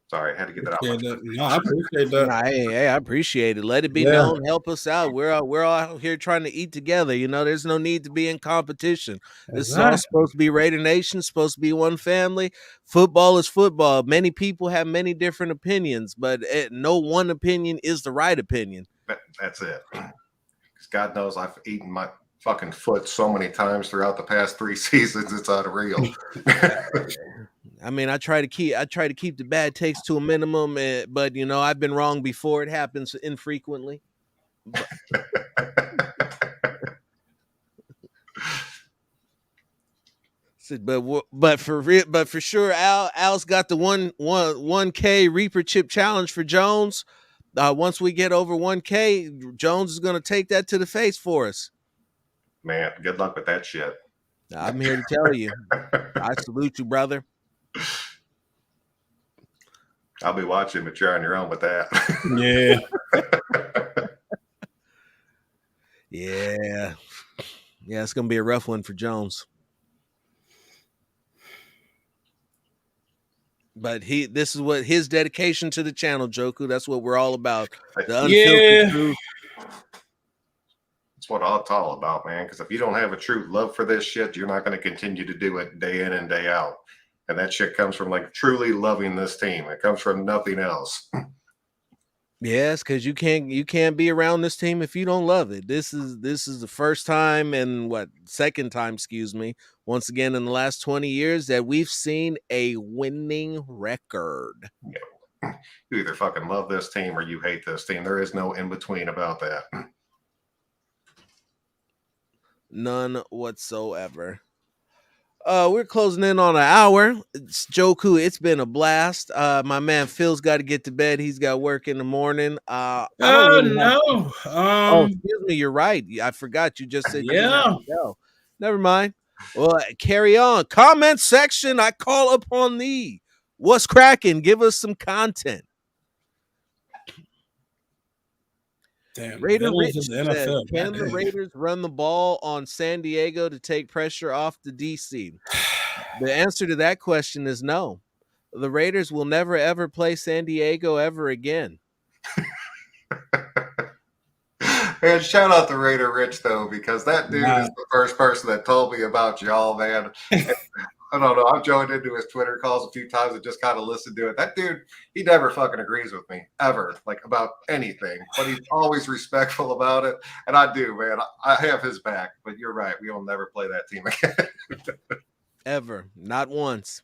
Sorry, I had to get that out. No, I appreciate that. Hey, I appreciate it. Let it be known. Help us out. We're all out here trying to eat together. You know, there's no need to be in competition. This is all supposed to be Raider Nation, supposed to be one family. Football is football. Many people have many different opinions, but no one opinion is the right opinion. That's it. Because God knows I've eaten my fucking foot so many times throughout the past 3 seasons. It's unreal. I mean, I try to keep the bad takes to a minimum, but you know, I've been wrong before. It happens infrequently. But for sure, Al's got the 1K Reaper chip challenge for Jones. Once we get over 1K, Jones is going to take that to the face for us. Man, good luck with that shit. I'm here to tell you. I salute you, brother. I'll be watching, but you're on your own with that. Yeah. Yeah, it's gonna be a rough one for Jones. But this is what his dedication to the channel, Joku. That's what we're all about. The unfiltered truth. That's what it's all about, man. Because if you don't have a true love for this shit, you're not going to continue to do it day in and day out. And that shit comes from like truly loving this team. It comes from nothing else. Yes, because you can't be around this team if you don't love it. This is the first time and second time, excuse me, once again in the last 20 years that we've seen a winning record. You either fucking love this team or you hate this team. There is no in between about that. None whatsoever. We're closing in on an hour. It's Joku. It's been a blast. My man Phil's got to get to bed. He's got work in the morning. Oh, excuse me. You're right. I forgot. You just said Never mind. Well, carry on. Comment section. I call upon thee. What's cracking? Give us some content. Damn, Raider Rich says, can the Raiders run the ball on San Diego to take pressure off the DC? The answer to that question is no. The Raiders will never, ever play San Diego ever again. Man, shout out to Raider Rich, though, because that dude is the first person that told me about y'all, man. I don't know. I've joined into his Twitter calls a few times and just kind of listened to it. That dude, he never fucking agrees with me, ever, like about anything. But he's always respectful about it. And I do, man. I have his back. But you're right. We will never play that team again. Ever. Not once.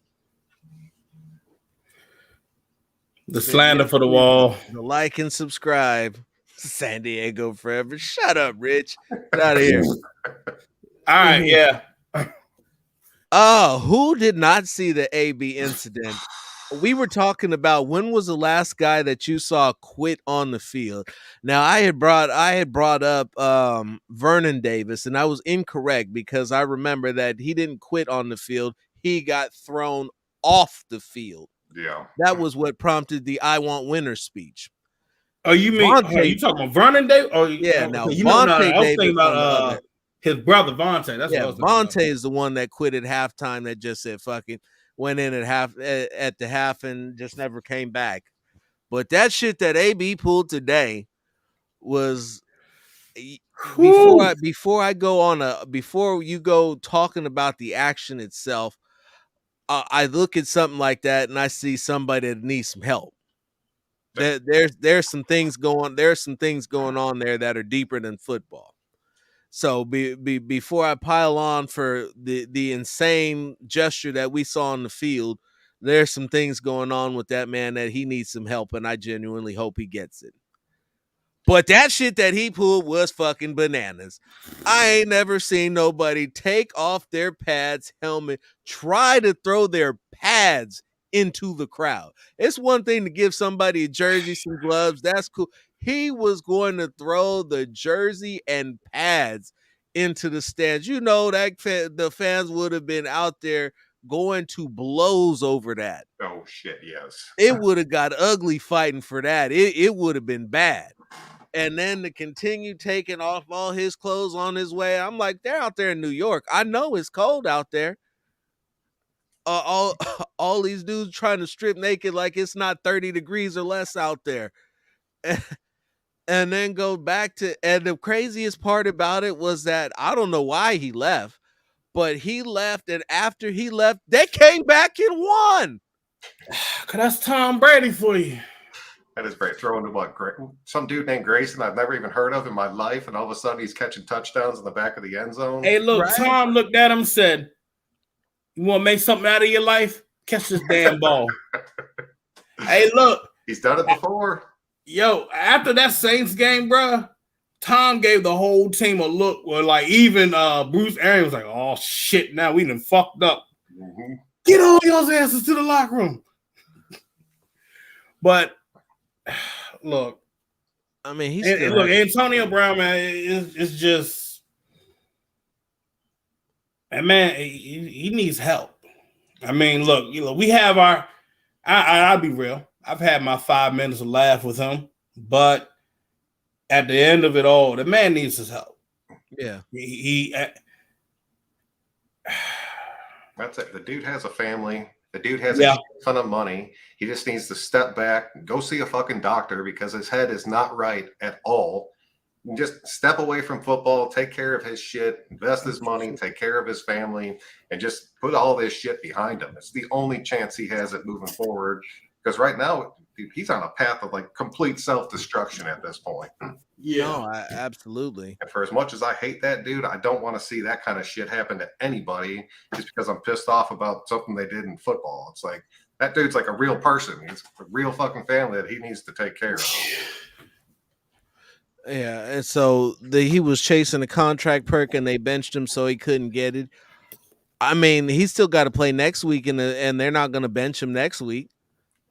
The slander for the wall. The like and subscribe. San Diego forever. Shut up, Rich. Get out of here. All right, yeah. Who did not see the AB incident? We were talking about when was the last guy that you saw quit on the field. Now I had brought up Vernon Davis, and I was incorrect because I remember that he didn't quit on the field. He got thrown off the field. Yeah. That was what prompted the I want winners speech. Oh, you mean you talking about Vernon Davis? Oh, yeah, no. Okay. I was thinking about his brother Vontae. That's what Vontae is the one that quit at halftime that just said fucking went in at the half and just never came back. But that shit that AB pulled today was before you go talking about the action itself, I look at something like that and I see somebody that needs some help. There's some things going on there that are deeper than football. So before I pile on for the insane gesture that we saw on the field, there's some things going on with that man that he needs some help, and I genuinely hope he gets it. But that shit that he pulled was fucking bananas. I ain't never seen nobody take off their pads, helmet, try to throw their pads into the crowd. It's one thing to give somebody a jersey, some gloves. That's cool. He was going to throw the jersey and pads into the stands. You know that the fans would have been out there going to blows over that. Oh shit, yes. It would have got ugly fighting for that. It would have been bad. And then to continue taking off all his clothes on his way, I'm like, they're out there in New York. I know it's cold out there. All these dudes trying to strip naked like it's not 30 degrees or less out there. And then go back to, and the craziest part about it was that I don't know why he left, but he left, and after he left, they came back and won. Cause that's Tom Brady for you. That is great. Throwing to what? Some dude named Grayson I've never even heard of in my life, and all of a sudden he's catching touchdowns in the back of the end zone. Hey, look, right? Tom looked at him and said, "You want to make something out of your life? Catch this damn ball." Hey, look. He's done it before. Yo, after that Saints game, bro, Tom gave the whole team a look where, like, even Bruce Arians was like, "Oh, shit, now we done fucked up. Mm-hmm. Get all y'all's asses to the locker room." But look, I mean, look, Antonio Brown, man, it's just, and man, he needs help. I mean, look, we have our. I'll be real. I've had my 5 minutes of laugh with him, but at the end of it all, the man needs his help. Yeah, that's it. The dude has a family. The dude has a ton of money. He just needs to step back, go see a fucking doctor because his head is not right at all. And just step away from football, take care of his shit, invest his money, take care of his family, and just put all this shit behind him. It's the only chance he has at moving forward. Because right now, dude, he's on a path of like complete self-destruction at this point. Yeah, no, absolutely. And for as much as I hate that dude, I don't want to see that kind of shit happen to anybody just because I'm pissed off about something they did in football. It's like, that dude's like a real person. He's a real fucking family that he needs to take care of. Yeah, and so he was chasing a contract perk and they benched him so he couldn't get it. I mean, he's still got to play next week and they're not going to bench him next week.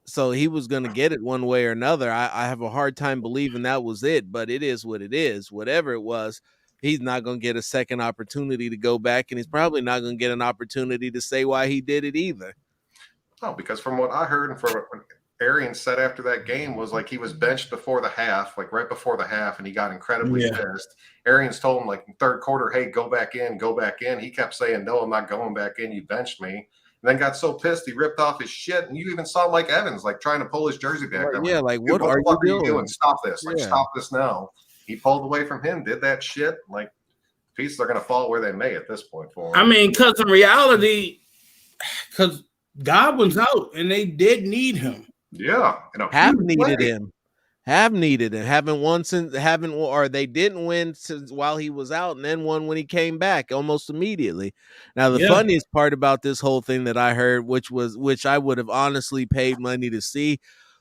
So he was going to get it one way or another. I have a hard time believing that was it, but it is what it is. Whatever it was, he's not going to get a second opportunity to go back, and he's probably not going to get an opportunity to say why he did it either. No, because from what I heard and from what Arians said after that game was like he was benched before the half, like right before the half, and he got incredibly pissed. Arians told him like in third quarter, "Hey, go back in, go back in." He kept saying, "No, I'm not going back in. You benched me." And then got so pissed he ripped off his shit, and you even saw Mike Evans like trying to pull his jersey back. Yeah, like what are you doing? Stop this! Like stop this now! He pulled away from him, did that shit. Like pieces are gonna fall where they may at this point for him. I mean, because in reality, because Godwin's out, and they did need him. Yeah, have needed him. Haven't won since or they didn't win since while he was out, and then won when he came back almost immediately. Now the funniest part about this whole thing that I heard, which I would have honestly paid money to see,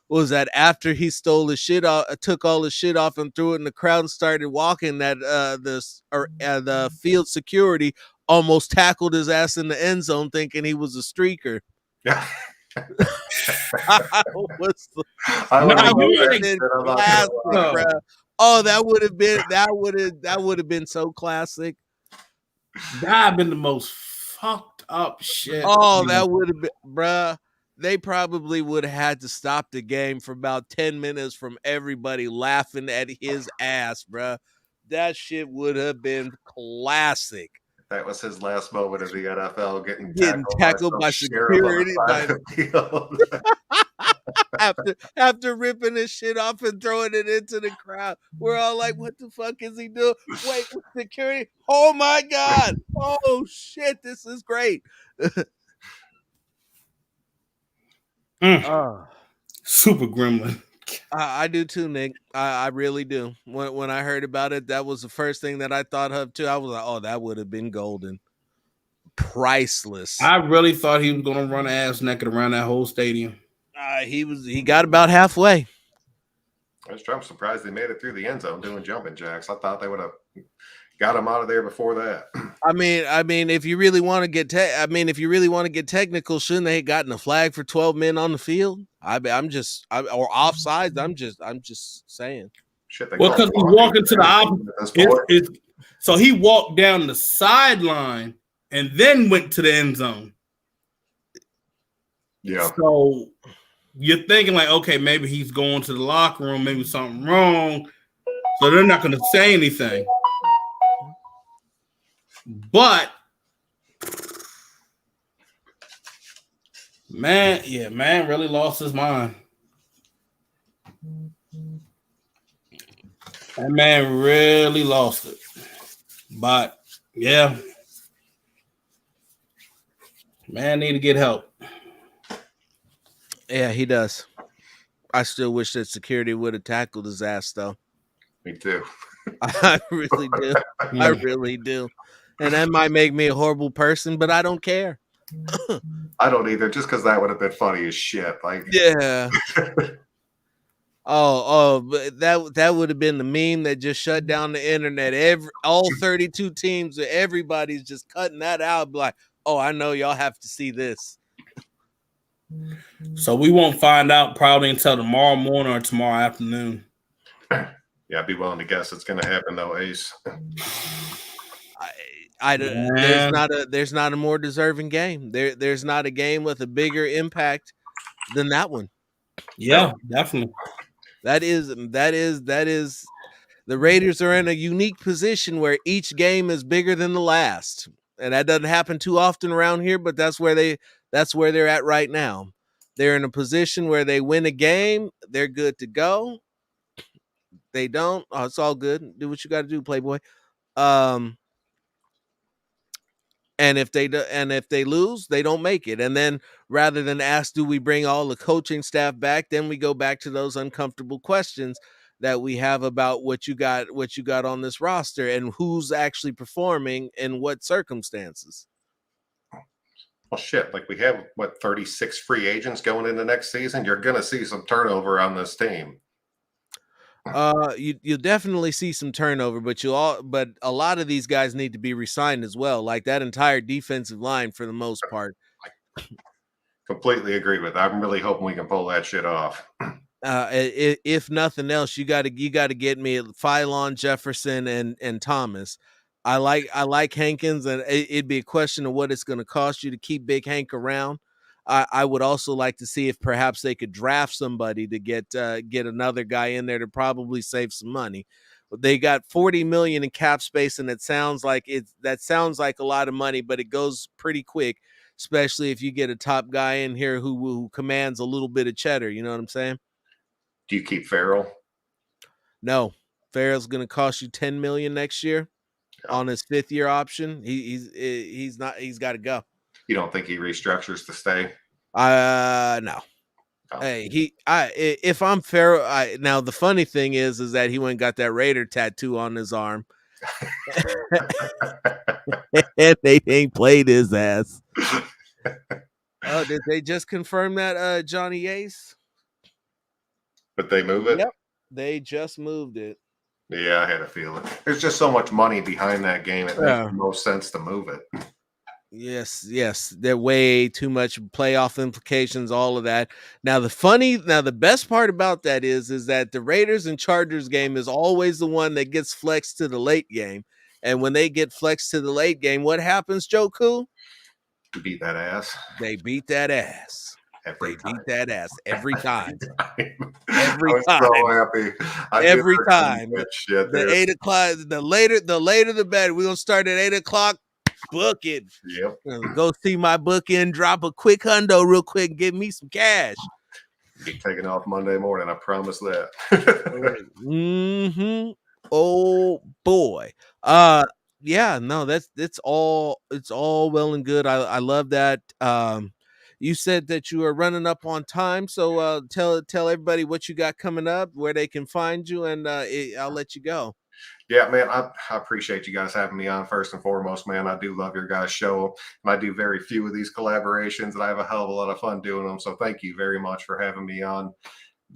was that after he stole his shit off, took all his shit off and threw it in the crowd and started walking, that the field security almost tackled his ass in the end zone, thinking he was a streaker. Yeah. That would have been so classic. That would have been the most fucked up shit. Oh, that would have been, bruh. They probably would have had to stop the game for about 10 minutes from everybody laughing at his ass, bruh. That shit would have been classic. That was his last moment of the NFL, getting tackled by security. After ripping his shit off and throwing it into the crowd. We're all like, what the fuck is he doing? Wait, security. Oh my God. Oh shit, this is great. Super Gremlin. I do too, Nick. I really do. When I heard about it, that was the first thing that I thought of too. I was like, oh, that would have been golden, priceless. I really thought he was going to run ass naked around that whole stadium. He got about halfway. I'm surprised they made it through the end zone doing jumping jacks. I thought they would have got him out of there before that. I mean, if you really want to get technical, shouldn't they have gotten a flag for 12 men on the field? Or offsides. I'm just saying. Shit, Well, because he's walking to the opposite. So he walked down the sideline and then went to the end zone. Yeah. So you're thinking like, okay, maybe he's going to the locker room, maybe something wrong. So they're not going to say anything. But man really lost his mind. That man really lost it. But yeah, man need to get help. Yeah, he does. I still wish that security would have tackled his ass, though. Me too. I really do. I really do. And that might make me a horrible person, but I don't care. I don't either, just because that would have been funny as shit. Like, yeah. But that would have been the meme that just shut down the internet. All 32 teams, everybody's just cutting that out. Like, oh, I know y'all have to see this. So we won't find out probably until tomorrow morning or tomorrow afternoon. Yeah, I'd be willing to guess it's going to happen though, Ace. There's not a more deserving game. There's not a game with a bigger impact than that one. Yeah, definitely. That is the Raiders are in a unique position where each game is bigger than the last. And that doesn't happen too often around here, but that's where they're at right now. They're in a position where they win a game, they're good to go. They don't, it's all good. Do what you got to do, Playboy. And if they lose, they don't make it. And then rather than ask, do we bring all the coaching staff back? Then we go back to those uncomfortable questions that we have about what you got on this roster and who's actually performing in what circumstances. Well, shit, like we have 36 free agents going into next season. You're gonna see some turnover on this team. You'll definitely see some turnover, but a lot of these guys need to be re-signed as well. Like that entire defensive line for the most part. I completely agree with that. I'm really hoping we can pull that shit off. If nothing else, you got to get me Phylon, Jefferson, and Thomas. I like Hankins, and it'd be a question of what it's going to cost you to keep Big Hank around. I would also like to see if perhaps they could draft somebody to get another guy in there to probably save some money. They got $40 million in cap space, and that sounds like a lot of money, but it goes pretty quick, especially if you get a top guy in here who commands a little bit of cheddar. You know what I'm saying? Do you keep Farrell? No, Farrell's going to cost you $10 million next year on his 5th-year option. He's got to go. You don't think he restructures to stay? No. Oh. Hey, if I'm Farrell, now the funny thing is that he went and got that Raider tattoo on his arm. And they ain't played his ass. Oh, did they just confirm that Johnny Ace? But they move it? Yep. They just moved it. Yeah, I had a feeling. There's just so much money behind that game. It makes the most sense to move it. Yes. They're way too much playoff implications, all of that. Now, the best part about that is that the Raiders and Chargers game is always the one that gets flexed to the late game. And when they get flexed to the late game, what happens, Joku? You beat that ass. They beat that ass. Every time. Beat that ass every time. Every time. So happy. Every time. Shit, the 8 o'clock, the later the better. We're gonna start at 8 o'clock. Book it. Yep. Go see my bookie and drop a quick hundo real quick and give me some cash. Be taking off Monday morning, I promise that. Mm-hmm. Oh boy. Yeah, no, it's all well and good. I love that. you said that you are running up on time, so tell everybody what you got coming up, where they can find you, and I'll let you go. Yeah, man, I appreciate you guys having me on. First and foremost, man, I do love your guys' show. And I do very few of these collaborations, and I have a hell of a lot of fun doing them. So thank you very much for having me on.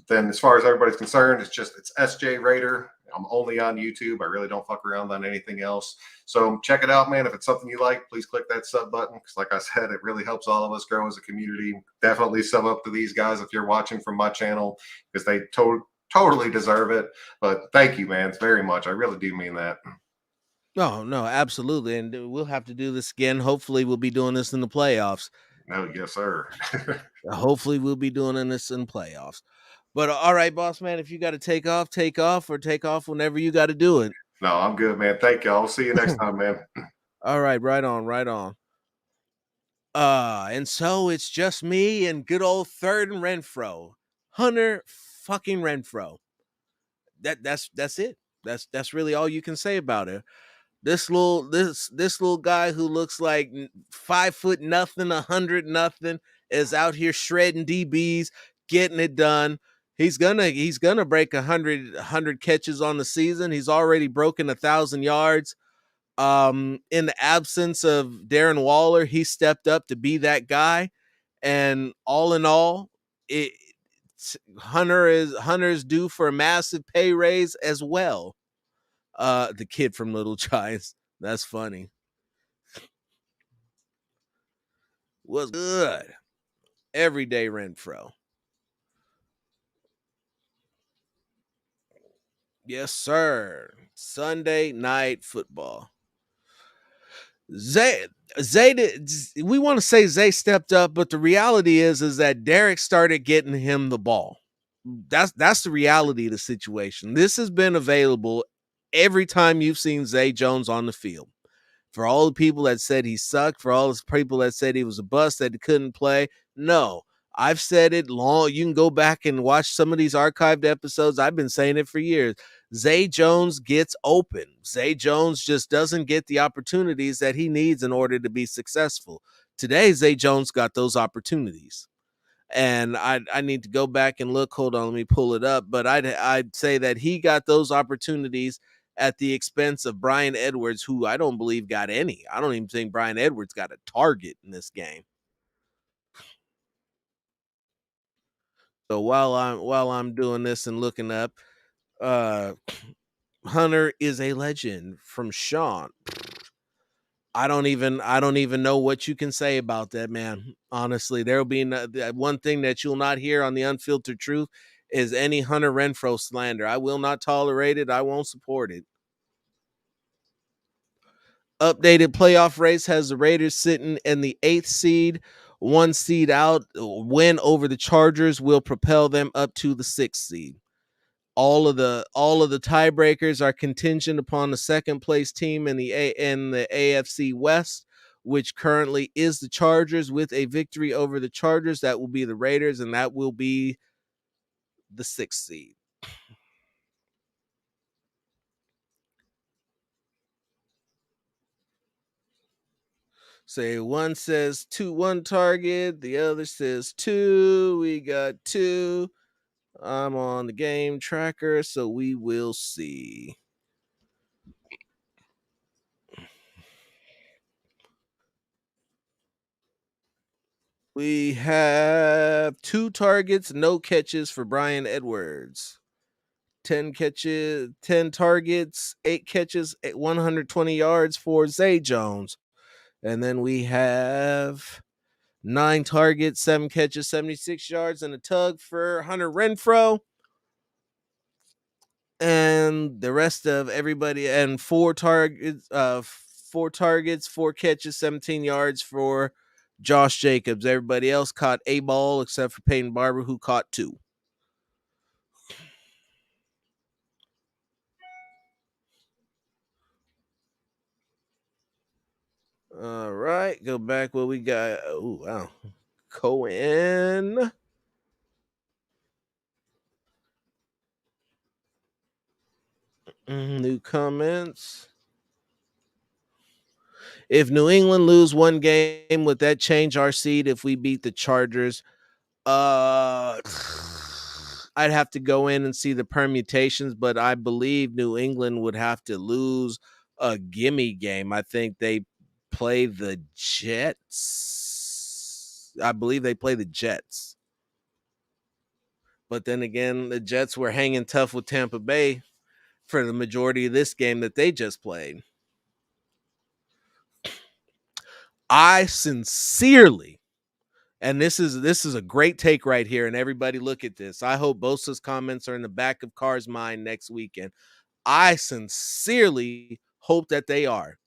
Then, as far as everybody's concerned, it's SJ Raider. I'm only on YouTube. I really don't fuck around on anything else. So check it out, man. If it's something you like, please click that sub button. Because, like I said, it really helps all of us grow as a community. Definitely sub up to these guys if you're watching from my channel, because they totally deserve it. But thank you, man, very much. I really do mean that. No, no, absolutely, and we'll have to do this again. Hopefully, we'll be doing this in the playoffs. No, yes, sir. Hopefully, we'll be doing this in playoffs. But all right, boss man, if you got to take off, or take off whenever you got to do it. No, I'm good, man. Thank you. I'll see you next time, man. All right, right on, right on. And so it's just me and good old Third and Renfro, Hunter fucking Renfro. That's it. That's really all you can say about it. This little guy who looks like 5 foot nothing, 100 nothing, is out here shredding DBs, getting it done. He's gonna break 100 catches on the season. He's already broken 1,000 yards. In the absence of Darren Waller, he stepped up to be that guy. And all in all, Hunter's due for a massive pay raise as well. The kid from Little Giants. That's funny. Was good. Everyday Renfro. Yes, sir. Sunday night football. Zay, we want to say Zay stepped up, but the reality is that Derek started getting him the ball. That's the reality of the situation. This has been available every time you've seen Zay Jones on the field. For all the people that said he sucked, for all the people that said he was a bust, that he couldn't play, no. I've said it long. You can go back and watch some of these archived episodes. I've been saying it for years. Zay Jones gets open. Zay Jones just doesn't get the opportunities that he needs in order to be successful. Today, Zay Jones got those opportunities. And I need to go back and look. Hold on, let me pull it up. But I'd say that he got those opportunities at the expense of Brian Edwards, who I don't believe got any. I don't even think Brian Edwards got a target in this game. So while I'm doing this and looking up, uh, Hunter is a legend from Sean. I don't even know what you can say about that, man. Honestly, there'll be one thing that you'll not hear on the Unfiltered Truth is any Hunter Renfro slander. I will not tolerate it. I won't support it. Updated playoff race has the Raiders sitting in the 8th seed, 1 seed out. Win over the Chargers will propel them up to the 6th seed. All of the tiebreakers are contingent upon the second place team in the AFC West, which currently is the Chargers. With a victory over the Chargers, that will be the Raiders, and that will be the 6th seed. Say one says 1 target, the other says 2. We got 2. I'm on the game tracker, so we will see. We have 2 targets, no catches for Brian Edwards. 10 catches, 10 targets, 8 catches, 120 yards for Zay Jones. And then we have 9 targets, 7 catches, 76 yards, and a tug for Hunter Renfro. And the rest of everybody, and 4 targets, 4 catches, 17 yards for Josh Jacobs. Everybody else caught a ball except for Peyton Barber, who caught 2. All right, go back what we got. Oh, wow. Cohen. New comments. If New England lose one game, would that change our seed if we beat the Chargers? Uh, I'd have to go in and see the permutations, but I believe New England would have to lose a gimme game. I think they play the Jets. I believe they play the Jets. But then again, the Jets were hanging tough with Tampa Bay for the majority of this game that they just played. I sincerely, and this is a great take right here, and everybody look at this. I hope Bosa's comments are in the back of Carr's mind next weekend. I sincerely hope that they are.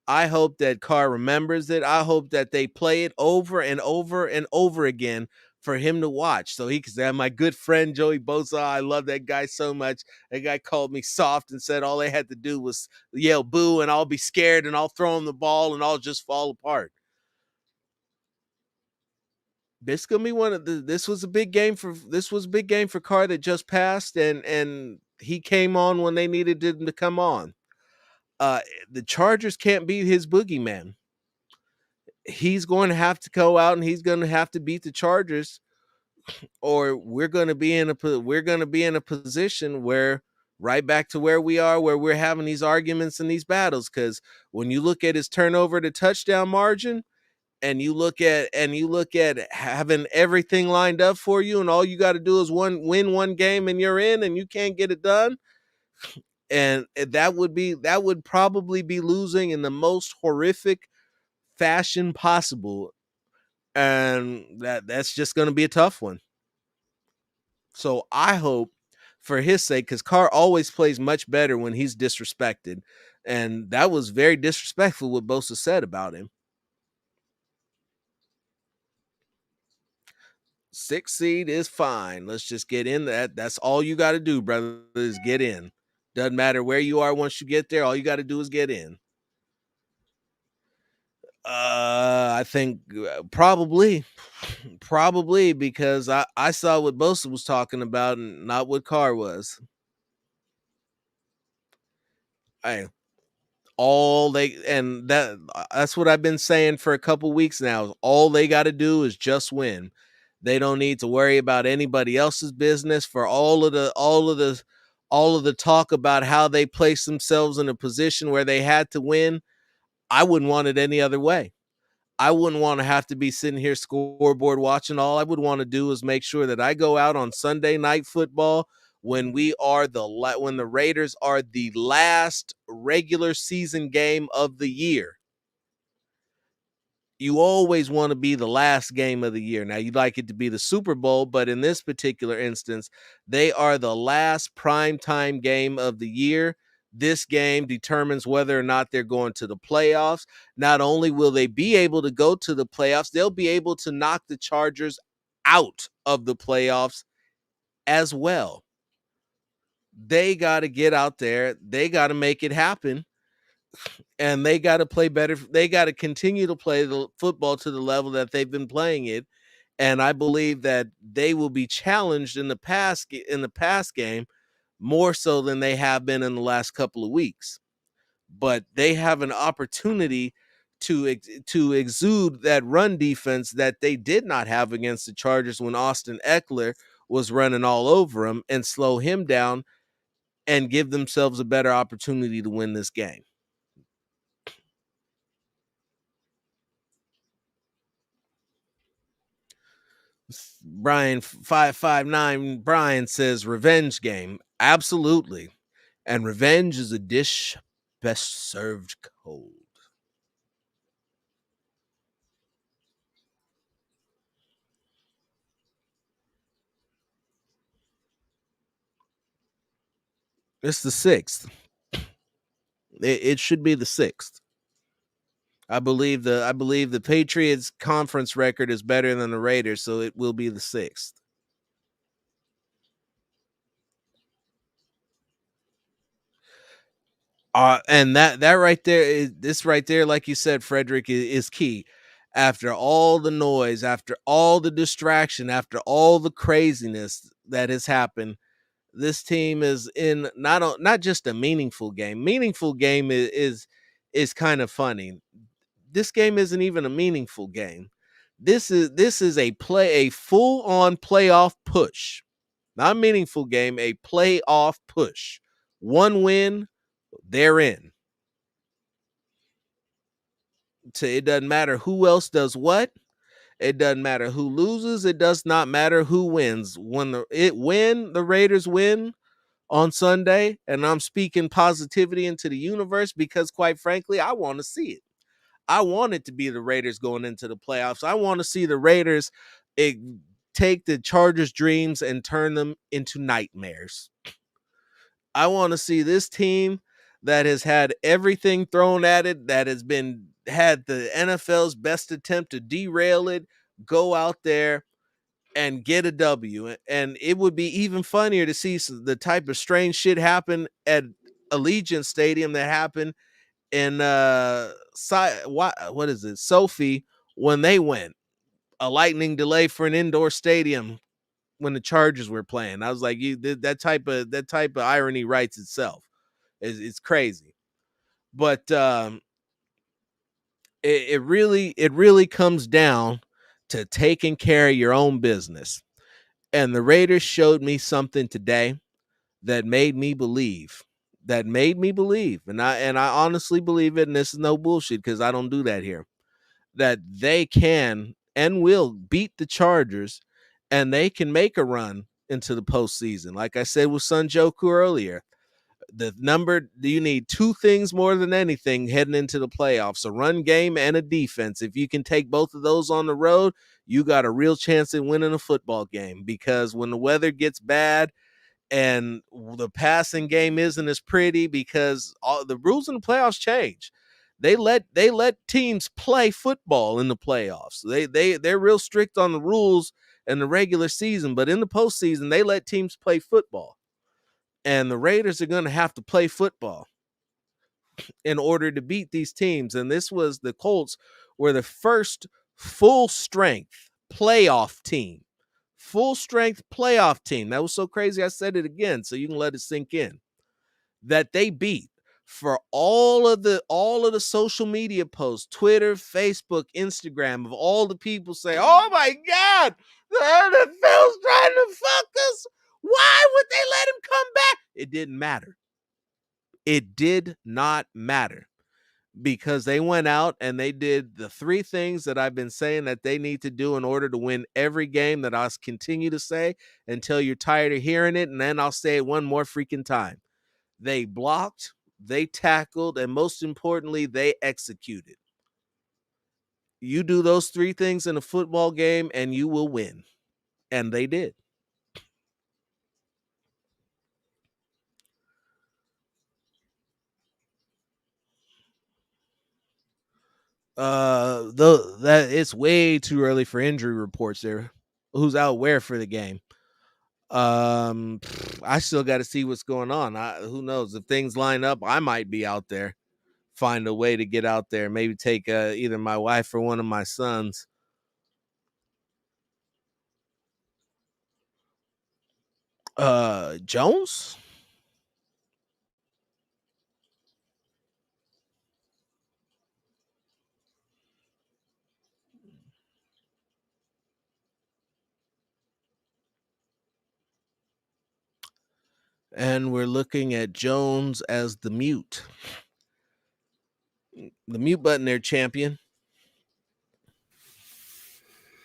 I hope that Carr remembers it. I hope that they play it over and over and over again for him to watch, so he can say, my good friend Joey Bosa, I love that guy so much. That guy called me soft and said all they had to do was yell boo and I'll be scared and I'll throw him the ball and I'll just fall apart. This gonna be one of the. This was a big game for Carr that just passed, and he came on when they needed him to come on. The Chargers can't be his boogeyman. He's going to have to go out and he's going to have to beat the Chargers, or we're going to be in a position where right back to where we are, where we're having these arguments and these battles. Because when you look at his turnover to touchdown margin, and you look at having everything lined up for you, and all you got to do is win one game and you're in, and you can't get it done. And that would probably be losing in the most horrific fashion possible, and that's just going to be a tough one. So I hope, for his sake, because Carr always plays much better when he's disrespected, and that was very disrespectful what Bosa said about him. 6 seed is fine. Let's just get in that. That's all you got to do, brother, is get in. Doesn't matter where you are once you get there. All you got to do is get in. I think probably because I saw what Bosa was talking about and not what Carr was. That's what I've been saying for a couple weeks now. All they got to do is just win. They don't need to worry about anybody else's business. For all of the talk about how they placed themselves in a position where they had to win, I wouldn't want it any other way. I wouldn't want to have to be sitting here scoreboard watching. All I would want to do is make sure that I go out on Sunday Night Football when the Raiders are the last regular season game of the year. You always want to be the last game of the year. Now, you'd like it to be the Super Bowl, but in this particular instance, they are the last primetime game of the year. This game determines whether or not they're going to the playoffs. Not only will they be able to go to the playoffs, they'll be able to knock the Chargers out of the playoffs as well. They got to get out there. They got to make it happen. And they got to play better. They got to continue to play the football to the level that they've been playing it. And I believe that they will be challenged in the past game more so than they have been in the last couple of weeks. But they have an opportunity to exude that run defense that they did not have against the Chargers when Austin Eckler was running all over him, and slow him down and give themselves a better opportunity to win this game. Brian 559 Brian says revenge game. Absolutely. And revenge is a dish best served cold. It's the 6th. It should be the 6th. I believe the Patriots conference record is better than the Raiders, so it will be the 6th. And that right there, this right there, like you said, Frederick, is key. After all the noise, after all the distraction, after all the craziness that has happened, this team is in not just a meaningful game. Meaningful game is kind of funny. this game isn't even a meaningful game. This is a full-on playoff push. Not a meaningful game, a playoff push. One win, they're in. So it doesn't matter who else does what. It doesn't matter who loses. It does not matter who wins. When the Raiders win on Sunday, and I'm speaking positivity into the universe because, quite frankly, I want to see it. I want it to be the Raiders going into the playoffs. I want to see the Raiders take the Chargers' dreams and turn them into nightmares. I want to see this team that has had everything thrown at it, that has had the NFL's best attempt to derail it, go out there and get a W. And it would be even funnier to see the type of strange shit happen at Allegiant Stadium that happened in what is it, Sophie, when they went. A lightning delay for an indoor stadium when the Chargers were playing. I was like, that type of irony writes itself. It's crazy. But it really comes down to taking care of your own business. And the Raiders showed me something today that made me believe. And I honestly believe it, and this is no bullshit because I don't do that here. That they can and will beat the Chargers, and they can make a run into the postseason. Like I said with Son Joku earlier, you need two things more than anything heading into the playoffs: a run game and a defense. If you can take both of those on the road, you got a real chance at winning a football game, because when the weather gets bad and the passing game isn't as pretty, because all the rules in the playoffs change. They let teams play football in the playoffs. They're real strict on the rules in the regular season, but in the postseason they let teams play football. And the Raiders are going to have to play football in order to beat these teams. And the Colts were the first full strength playoff team. Full strength playoff team. That was so crazy I said it again so you can let it sink in. That they beat. For all of the social media posts, Twitter, Facebook, Instagram, of all the people say, "Oh my God, the NFL's trying to fuck us. Why would they let him come back?" It didn't matter. It did not matter, because they went out and they did the three things that I've been saying that they need to do in order to win every game, that I'll continue to say until you're tired of hearing it, and then I'll say it one more freaking time. They blocked, they tackled, and most importantly, they executed. You do those three things in a football game and you will win. And they did. That it's way too early for injury reports there. Who's out where for the game? I still got to see what's going on. Who knows, if things line up, I might be out there. Find a way to get out there. Maybe take either my wife or one of my sons. Jones. And we're looking at Jones as the mute. The mute button there, champion.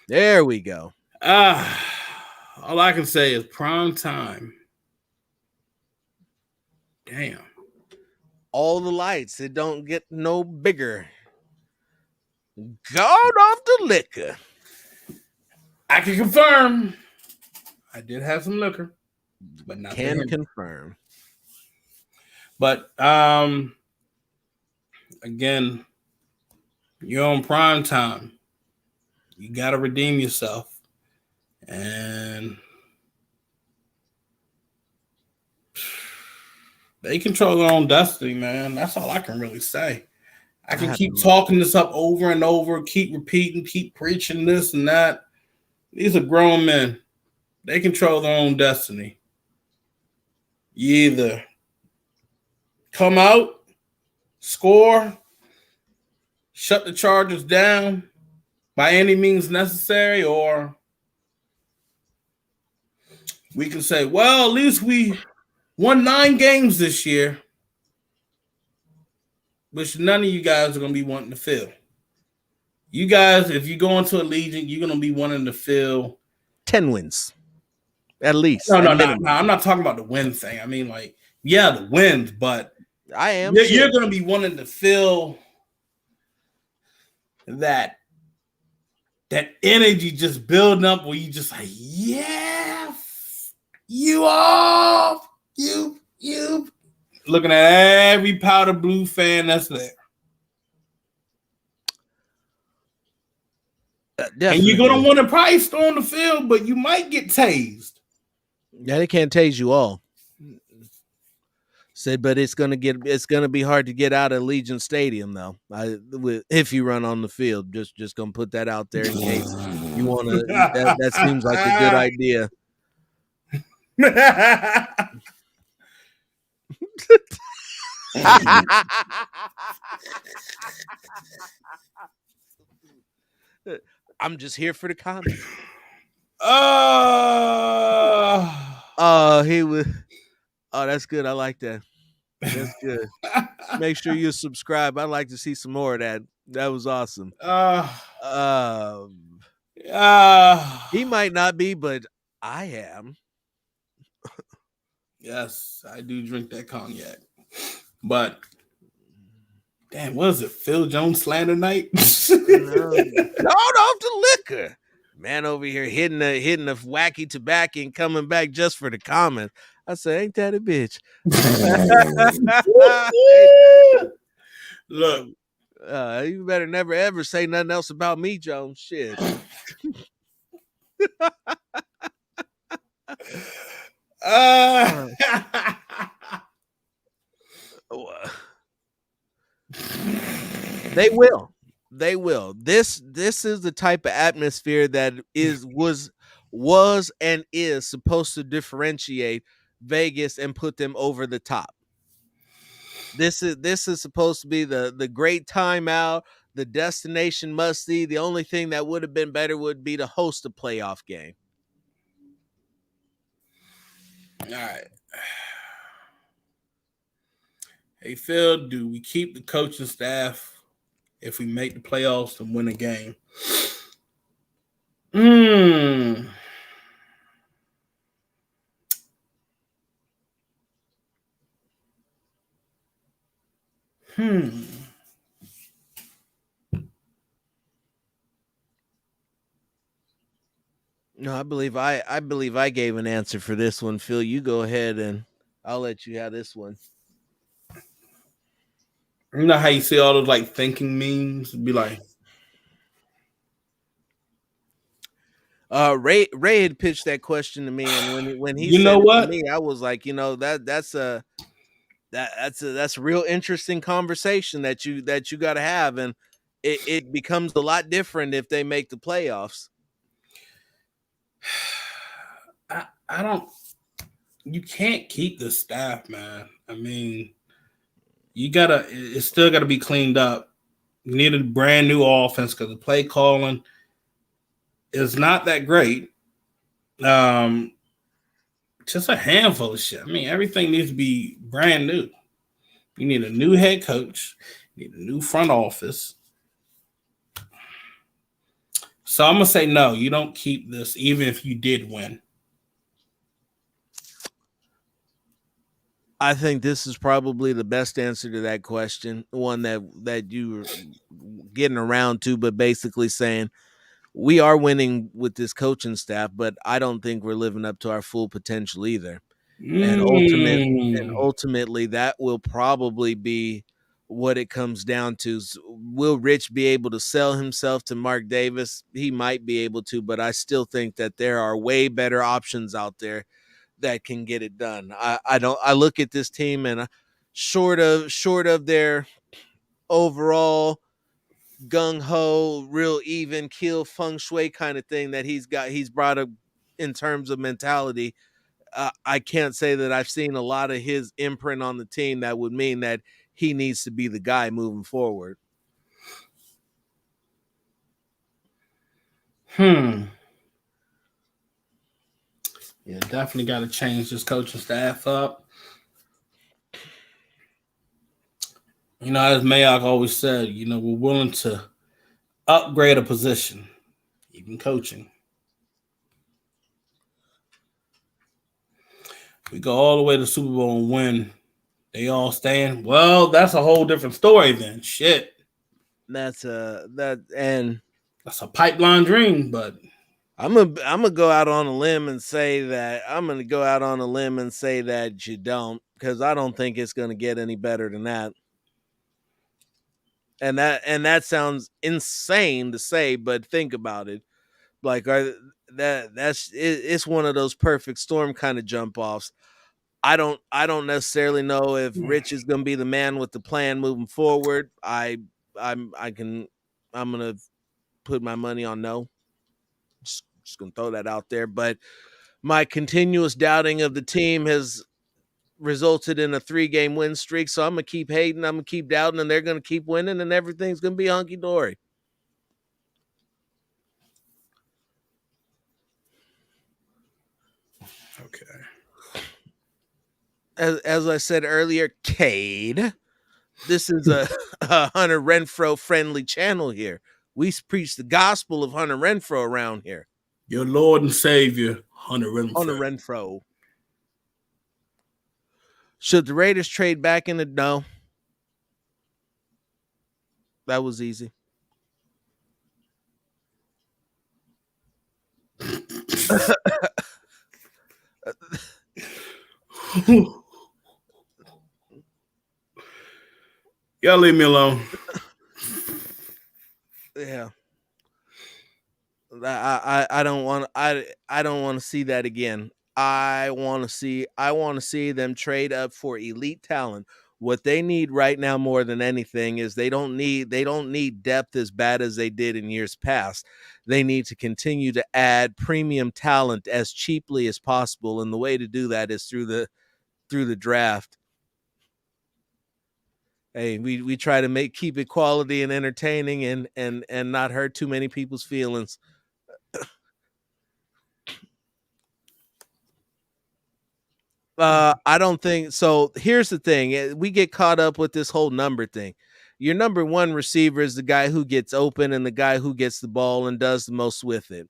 There we go. All I can say is prime time. Damn. All the lights. It don't get no bigger. God off the liquor. I can confirm. I did have some liquor, but not can confirm. But again, you're on prime time. You got to redeem yourself. And they control their own destiny, man. That's all I can really say. I can keep talking this up over and over, keep repeating, keep preaching this and that. These are grown men. They control their own destiny. You either come out, score, shut the Chargers down by any means necessary, or we can say, well, at least we won 9 games this year, which none of you guys are going to be wanting to fill. You guys, if you go into Allegiant, you're going to be wanting to fill 10 wins. At least. No. I'm not talking about the win thing. I mean, like, yeah, the wins, but I am. You're going to be wanting to fill that energy just building up where you just like, yeah, you off, you looking at every powder blue fan that's there. And you're going to want to probably storm the field, but you might get tased. Yeah, they can't tase you all. Said, but it's gonna be hard to get out of Legion Stadium though. If you run on the field, just gonna put that out there in case you want to. That seems like a good idea. I'm just here for the comment. He was. Oh, that's good. I like that. That's good. Make sure you subscribe. I'd like to see some more of that. That was awesome. He might not be, but I am. Yes, I do drink that cognac. But damn, what is it? Phil Jones slander night? Hold off the liquor. Man over here hitting the wacky tobacco and coming back just for the comments. I said, ain't that a bitch? Look, you better never ever say nothing else about me, Jones. Shit. They will. They will. This is the type of atmosphere that was and is supposed to differentiate Vegas and put them over the top. This is supposed to be the great timeout, the destination must see. The only thing that would have been better would be to host a playoff game. All right. Hey Phil, do we keep the coaching staff if we make the playoffs and win a game? No, I believe I gave an answer for this one, Phil. You go ahead and I'll let you have this one. You know how you see all those like thinking memes? Be like, Ray had pitched that question to me, and when he you said know it what? to me, I was like, that's a real interesting conversation that you got to have, and it becomes a lot different if they make the playoffs. I don't. You can't keep the staff, man. I mean, it's still gotta be cleaned up. You need a brand new offense because the play calling is not that great. Just a handful of shit. I mean, everything needs to be brand new. You need a new head coach. You need a new front office. So I'm gonna say no. You don't keep this, even if you did win. I think this is probably the best answer to that question, one that you were getting around to, but basically saying we are winning with this coaching staff, but I don't think we're living up to our full potential either. And ultimately, that will probably be what it comes down to. Will Rich be able to sell himself to Mark Davis? He might be able to, but I still think that there are way better options out there that can get it done. I look at this team and short of their overall gung-ho, real even keel feng shui kind of thing that he's brought up in terms of mentality. I can't say that I've seen a lot of his imprint on the team that would mean that he needs to be the guy moving forward. Yeah, definitely got to change this coaching staff up. As Mayock always said, we're willing to upgrade a position, even coaching. We go all the way to Super Bowl and win. They all staying. Well, that's a whole different story then. Shit. That's and That's a pipeline dream, but I'm gonna go out on a limb and say that you don't, because I don't think it's gonna get any better than that. And that sounds insane to say, but think about it. Like it's one of those perfect storm kind of jump offs. I don't necessarily know if Rich is going to be the man with the plan moving forward. I'm going to put my money on no. Just going to throw that out there, but my continuous doubting of the team has resulted in a 3-game win streak, so I'm going to keep hating, I'm going to keep doubting, and they're going to keep winning, and everything's going to be hunky dory. okay. As I said earlier, Cade, this is a Hunter Renfro friendly channel here. We preach the gospel of Hunter Renfro around here. Your Lord and Savior, Hunter Renfro. Hunter Renfro. Should the Raiders trade back in the no? That was easy. Y'all leave me alone. Yeah. I don't want to see that again. I want to see them trade up for elite talent. What they need right now more than anything is they don't need depth as bad as they did in years past. They need to continue to add premium talent as cheaply as possible, and the way to do that is through the draft. Hey, we try to keep it quality and entertaining and not hurt too many people's feelings. I don't think so. Here's the thing: we get caught up with this whole number thing. Your number one receiver is the guy who gets open and the guy who gets the ball and does the most with it.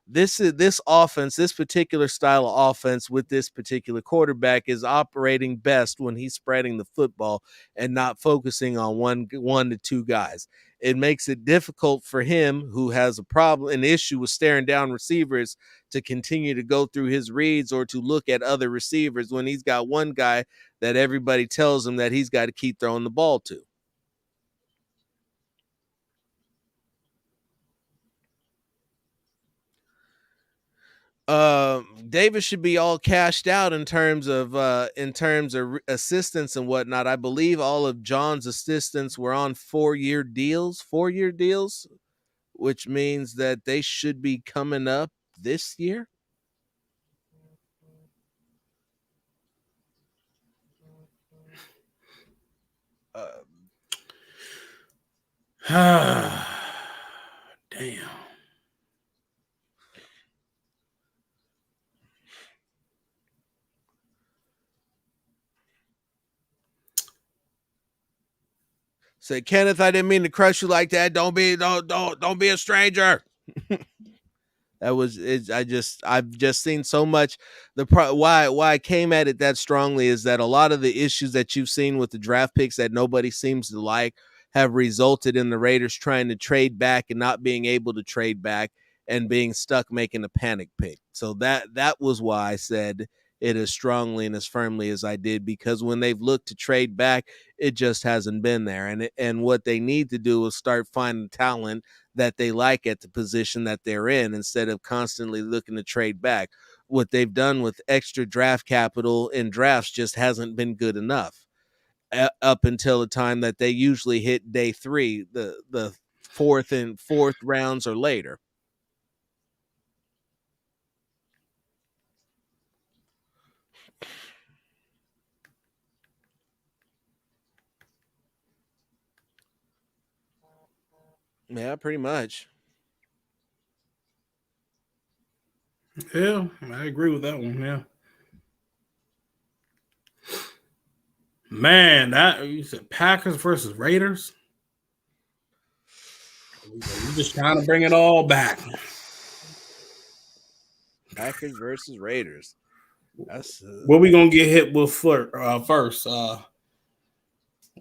This offense, this particular style of offense with this particular quarterback is operating best when he's spreading the football and not focusing on one to two guys. It makes it difficult for him, who has an issue with staring down receivers, to continue to go through his reads or to look at other receivers when he's got one guy that everybody tells him that he's got to keep throwing the ball to. Davis should be all cashed out in terms of assistants and whatnot. I believe all of John's assistants were on 4-year deals, which means that they should be coming up this year. Damn. Say, Kenneth, I didn't mean to crush you like that. Don't be a stranger. That was it. I've just seen so much. Why I came at it that strongly is that a lot of the issues that you've seen with the draft picks that nobody seems to like have resulted in the Raiders trying to trade back and not being able to trade back and being stuck making a panic pick. So that was why I said it as strongly and as firmly as I did, because when they've looked to trade back, it just hasn't been there. And what they need to do is start finding talent that they like at the position that they're in, instead of constantly looking to trade back. What they've done with extra draft capital in drafts just hasn't been good enough up until the time that they usually hit day 3, the fourth rounds or later. Yeah, pretty much. Yeah, I agree with that one. Yeah, man, that you said Packers versus Raiders. We just trying to bring it all back. Packers versus Raiders. That's What we gonna get hit with first?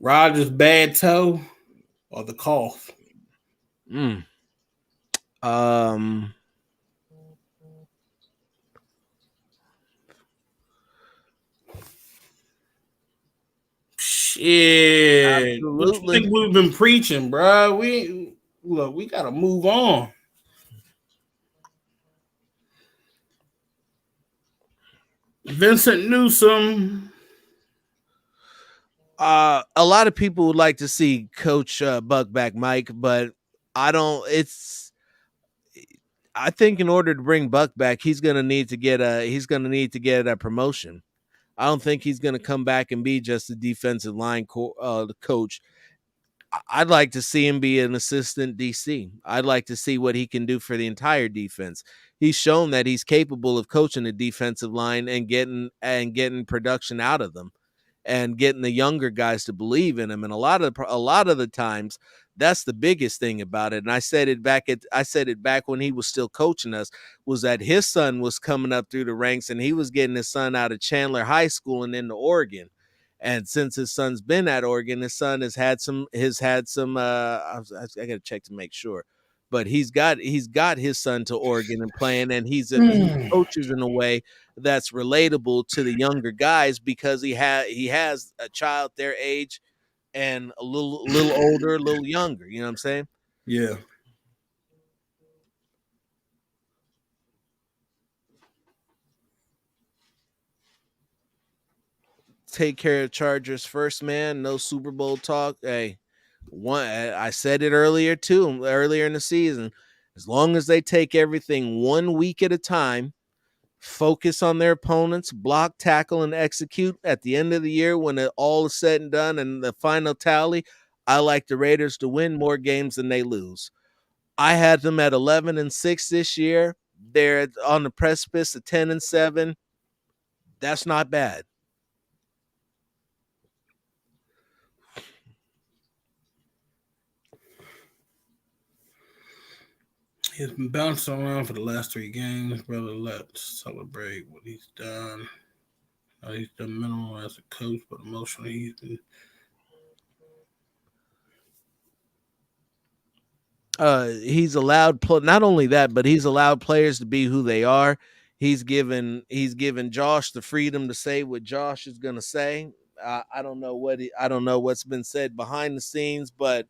Rogers' bad toe or the cough? mm. um Shit, what you absolutely. think we've been preaching, bro? We gotta move on. Vincent Newsom. A lot of people would like to see Coach Buck back, Mike, but I don't. It's. I think in order to bring Buck back, he's gonna need to get a promotion. I don't think he's gonna come back and be just a defensive line coach. I'd like to see him be an assistant DC. I'd like to see what he can do for the entire defense. He's shown that he's capable of coaching a defensive line and getting production out of them and getting the younger guys to believe in him. And a lot of the times, that's the biggest thing about it. And I said it back when he was still coaching us, was that his son was coming up through the ranks and he was getting his son out of Chandler High School and into Oregon. And since his son's been at Oregon, his son has had some. I got to check to make sure, but he's got his son to Oregon and playing, and he coaches in a way that's relatable to the younger guys because he has a child their age and a little older, a little younger. You know what I'm saying? Yeah. Take care of Chargers first, man. No Super Bowl talk. Hey, I said it earlier too, earlier in the season. As long as they take everything 1 week at a time, focus on their opponents, block, tackle, and execute. At the end of the year, when it all is said and done and the final tally, I like the Raiders to win more games than they lose. I had them at 11-6 this year. They're on the precipice of 10-7. That's not bad. He's been bouncing around for the last 3 games, brother. Let's celebrate what he's done. He's done minimal as a coach, but emotionally he's been. He's allowed not only that, but he's allowed players to be who they are. He's given Josh the freedom to say what Josh is going to say. I don't know what's been said behind the scenes, but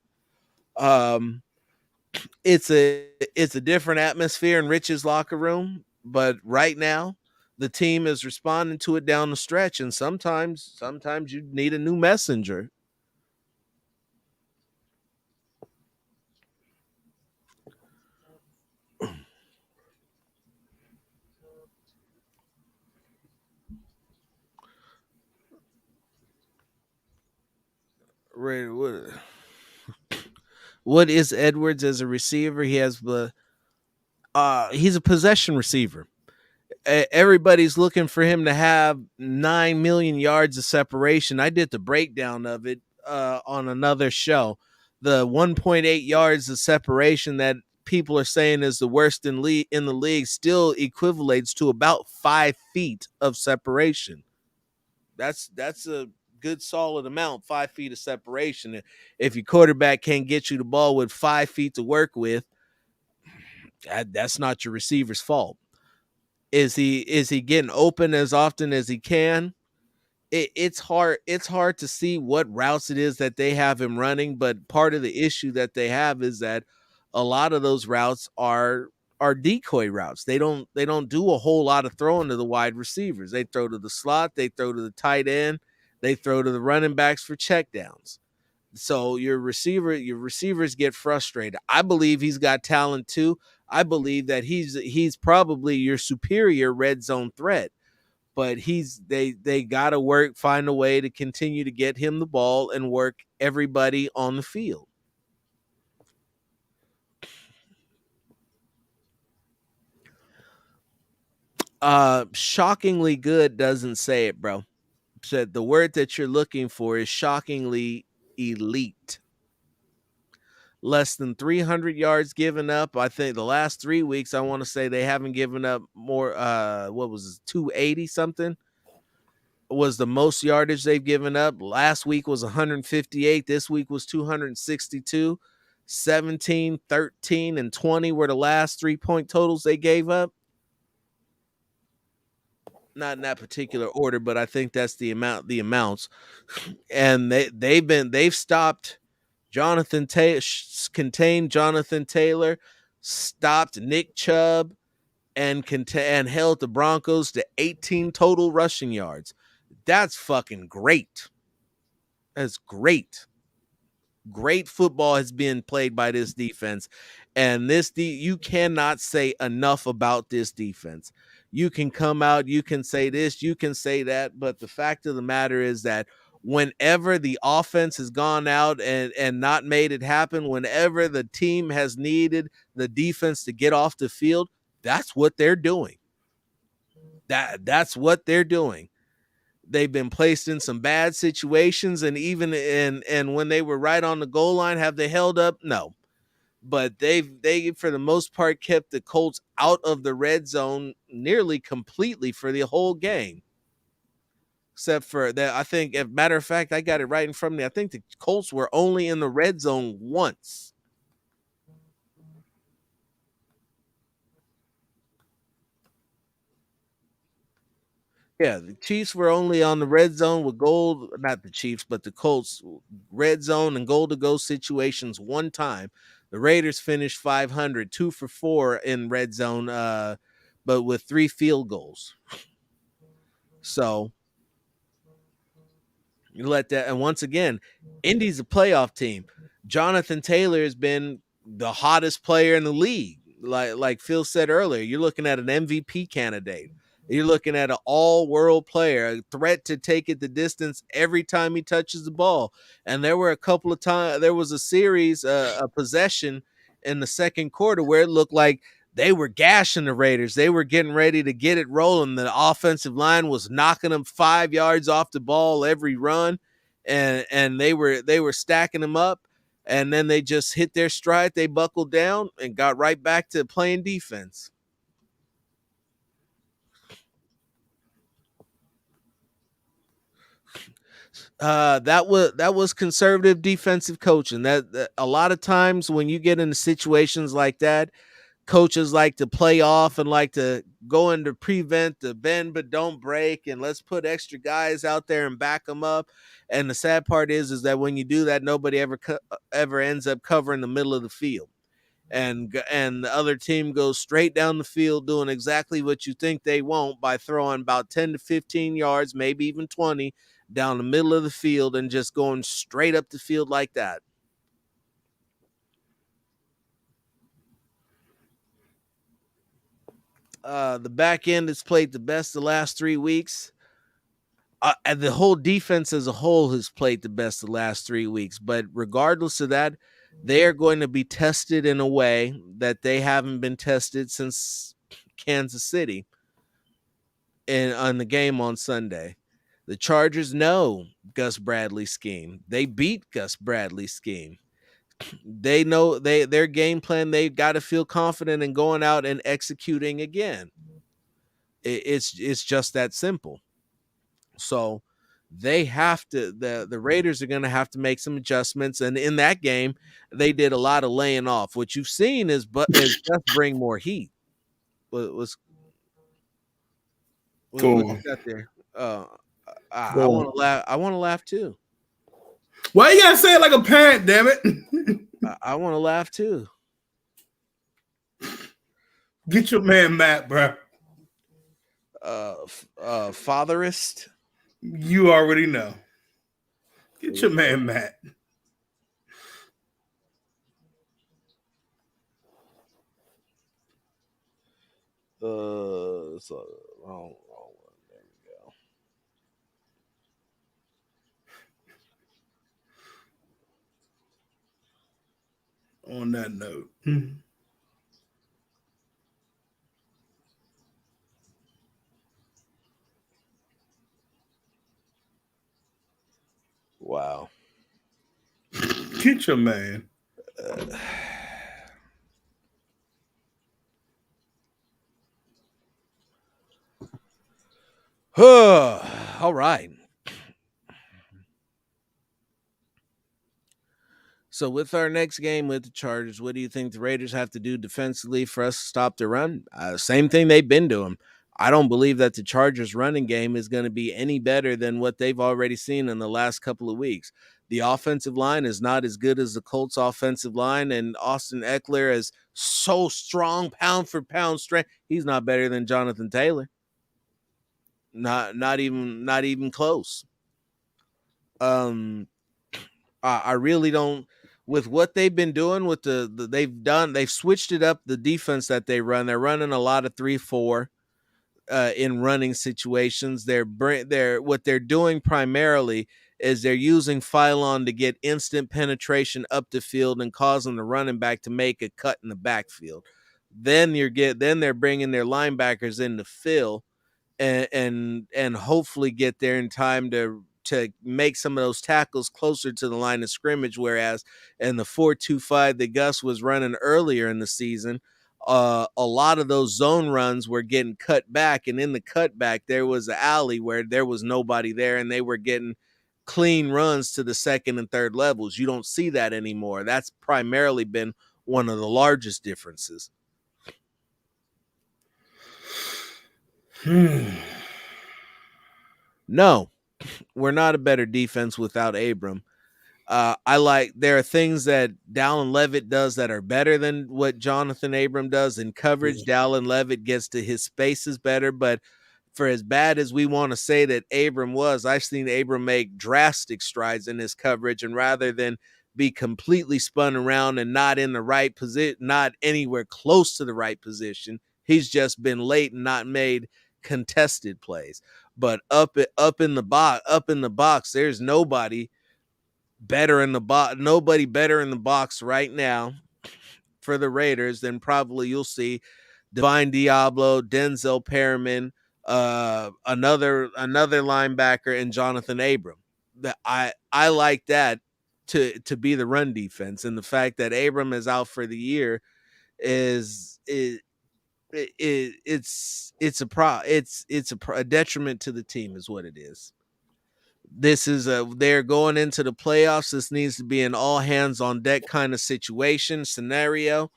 um, it's a different atmosphere in Rich's locker room. But right now, the team is responding to it down the stretch, and sometimes you need a new messenger. Right, what is Edwards as a receiver? He's a possession receiver. Everybody's looking for him to have 9 million yards of separation. I did the breakdown of it on another show. The 1.8 yards of separation that people are saying is the worst in the league still equivalates to about 5 feet of separation. That's a good solid amount, 5 feet of separation. If your quarterback can't get you the ball with 5 feet to work with, that's not your receiver's fault. Is he getting open as often as he can? It's hard to see what routes it is that they have him running, but part of the issue that they have is that a lot of those routes are decoy routes. They don't do a whole lot of throwing to the wide receivers. They throw to the slot, they throw to the tight end, they throw to the running backs for checkdowns. So your receivers get frustrated. I believe he's got talent too. I believe that he's probably your superior red zone threat, but they got to find a way to continue to get him the ball and work everybody on the field. Shockingly good doesn't say it, bro. Said the word that you're looking for is shockingly elite. Less than 300 yards given up. I think the last 3 weeks, I want to say they haven't given up more. What was it, 280 something? Was the most yardage they've given up. Last week was 158. This week was 262. 17, 13, and 20 were the last 3-point totals they gave up. Not in that particular order, but I think that's the amounts. And they've stopped Jonathan Taylor, contained Jonathan Taylor, stopped Nick Chubb, and held the Broncos to 18 total rushing yards. That's fucking great. That's great. Great football has been played by this defense, and you cannot say enough about this defense. You can come out, you can say this, you can say that, but the fact of the matter is that whenever the offense has gone out and not made it happen, whenever the team has needed the defense to get off the field, that's what they're doing. That's what they're doing. They've been placed in some bad situations, and even and when they were right on the goal line, have they held up? No. But they for the most part kept the Colts out of the red zone nearly completely for the whole game. Except for that, I think, as a matter of fact, I got it right in front of me. I think the Colts were only in the red zone once. Yeah, the Chiefs were only on the red zone with gold, not the Chiefs, but the Colts, red zone and goal to go situations one time. The Raiders finished 500, 2 for 4 in red zone, but with 3 field goals. So you let that, and once again, Indy's a playoff team. Jonathan Taylor has been the hottest player in the league. Like Phil said earlier, you're looking at an MVP candidate. You're looking at an all-world player, a threat to take it the distance every time he touches the ball. And there were a couple of times, there was a series, a possession in the second quarter where it looked like they were gashing the Raiders. They were getting ready to get it rolling. The offensive line was knocking them 5 yards off the ball every run, and they were stacking them up. And then they just hit their stride. They buckled down and got right back to playing defense. That was conservative defensive coaching. That a lot of times when you get into situations like that, coaches like to play off and like to go into prevent the bend but don't break, and let's put extra guys out there and back them up. And the sad part is that when you do that, nobody ever ends up covering the middle of the field. And the other team goes straight down the field doing exactly what you think they won't by throwing about 10 to 15 yards, maybe even 20 down the middle of the field and just going straight up the field like that. The back end has played the best the last 3 weeks. And the whole defense as a whole has played the best the last 3 weeks. But regardless of that, they are going to be tested in a way that they haven't been tested since Kansas City on the game on Sunday. The Chargers know Gus Bradley's scheme. They beat Gus Bradley's scheme. They know their game plan. They've got to feel confident in going out and executing again. It's just that simple. So they have to. The Raiders are going to have to make some adjustments. And in that game, they did a lot of laying off. What you've seen is just bring more heat. What you got there? I want to laugh. I want to laugh too. Why you gotta say it like a parent? Damn it! I want to laugh too. Get your man Matt, bro. Fatherist. You already know. Get your man Matt. So wrong one. There we go. On that note. Get your man. All right. So with our next game with the Chargers, what do you think the Raiders have to do defensively for us to stop the run? Same thing they've been doing. I don't believe that the Chargers running game is going to be any better than what they've already seen in the last couple of weeks. The offensive line is not as good as the Colts offensive line, and Austin Eckler is so strong, pound for pound strength. He's not better than Jonathan Taylor. Not even close. I really don't. With what they've been doing with they've switched it up. The defense that they run, they're running a lot of 3-4 in running situations. What they're doing primarily is they're using Phylon to get instant penetration up the field and causing the running back to make a cut in the backfield. Then they're bringing their linebackers in to fill and hopefully get there in time to make some of those tackles closer to the line of scrimmage. Whereas in the 4-2-5 that Gus was running earlier in the season, a lot of those zone runs were getting cut back, and in the cutback there was an alley where there was nobody there, and they were getting clean runs to the second and third levels. You don't see that anymore. That's primarily been one of the largest differences. No, we're not a better defense without Abram. There are things that Dallin Levitt does that are better than what Jonathan Abram does in coverage. Dallin Levitt gets to his spaces better, but for as bad as we want to say that Abram was, I've seen Abram make drastic strides in his coverage, and rather than be completely spun around and not in the right position, not anywhere close to the right position, he's just been late and not made contested plays. But up in the box, there's nobody better in the box right now for the Raiders than probably you'll see Divine Diablo, Denzel Perriman, another linebacker, and Jonathan Abram. I like that to be the run defense, and the fact that Abram is out for the year is it's a detriment to the team is what it is. They're going into the playoffs. This needs to be an all hands on deck kind of scenario.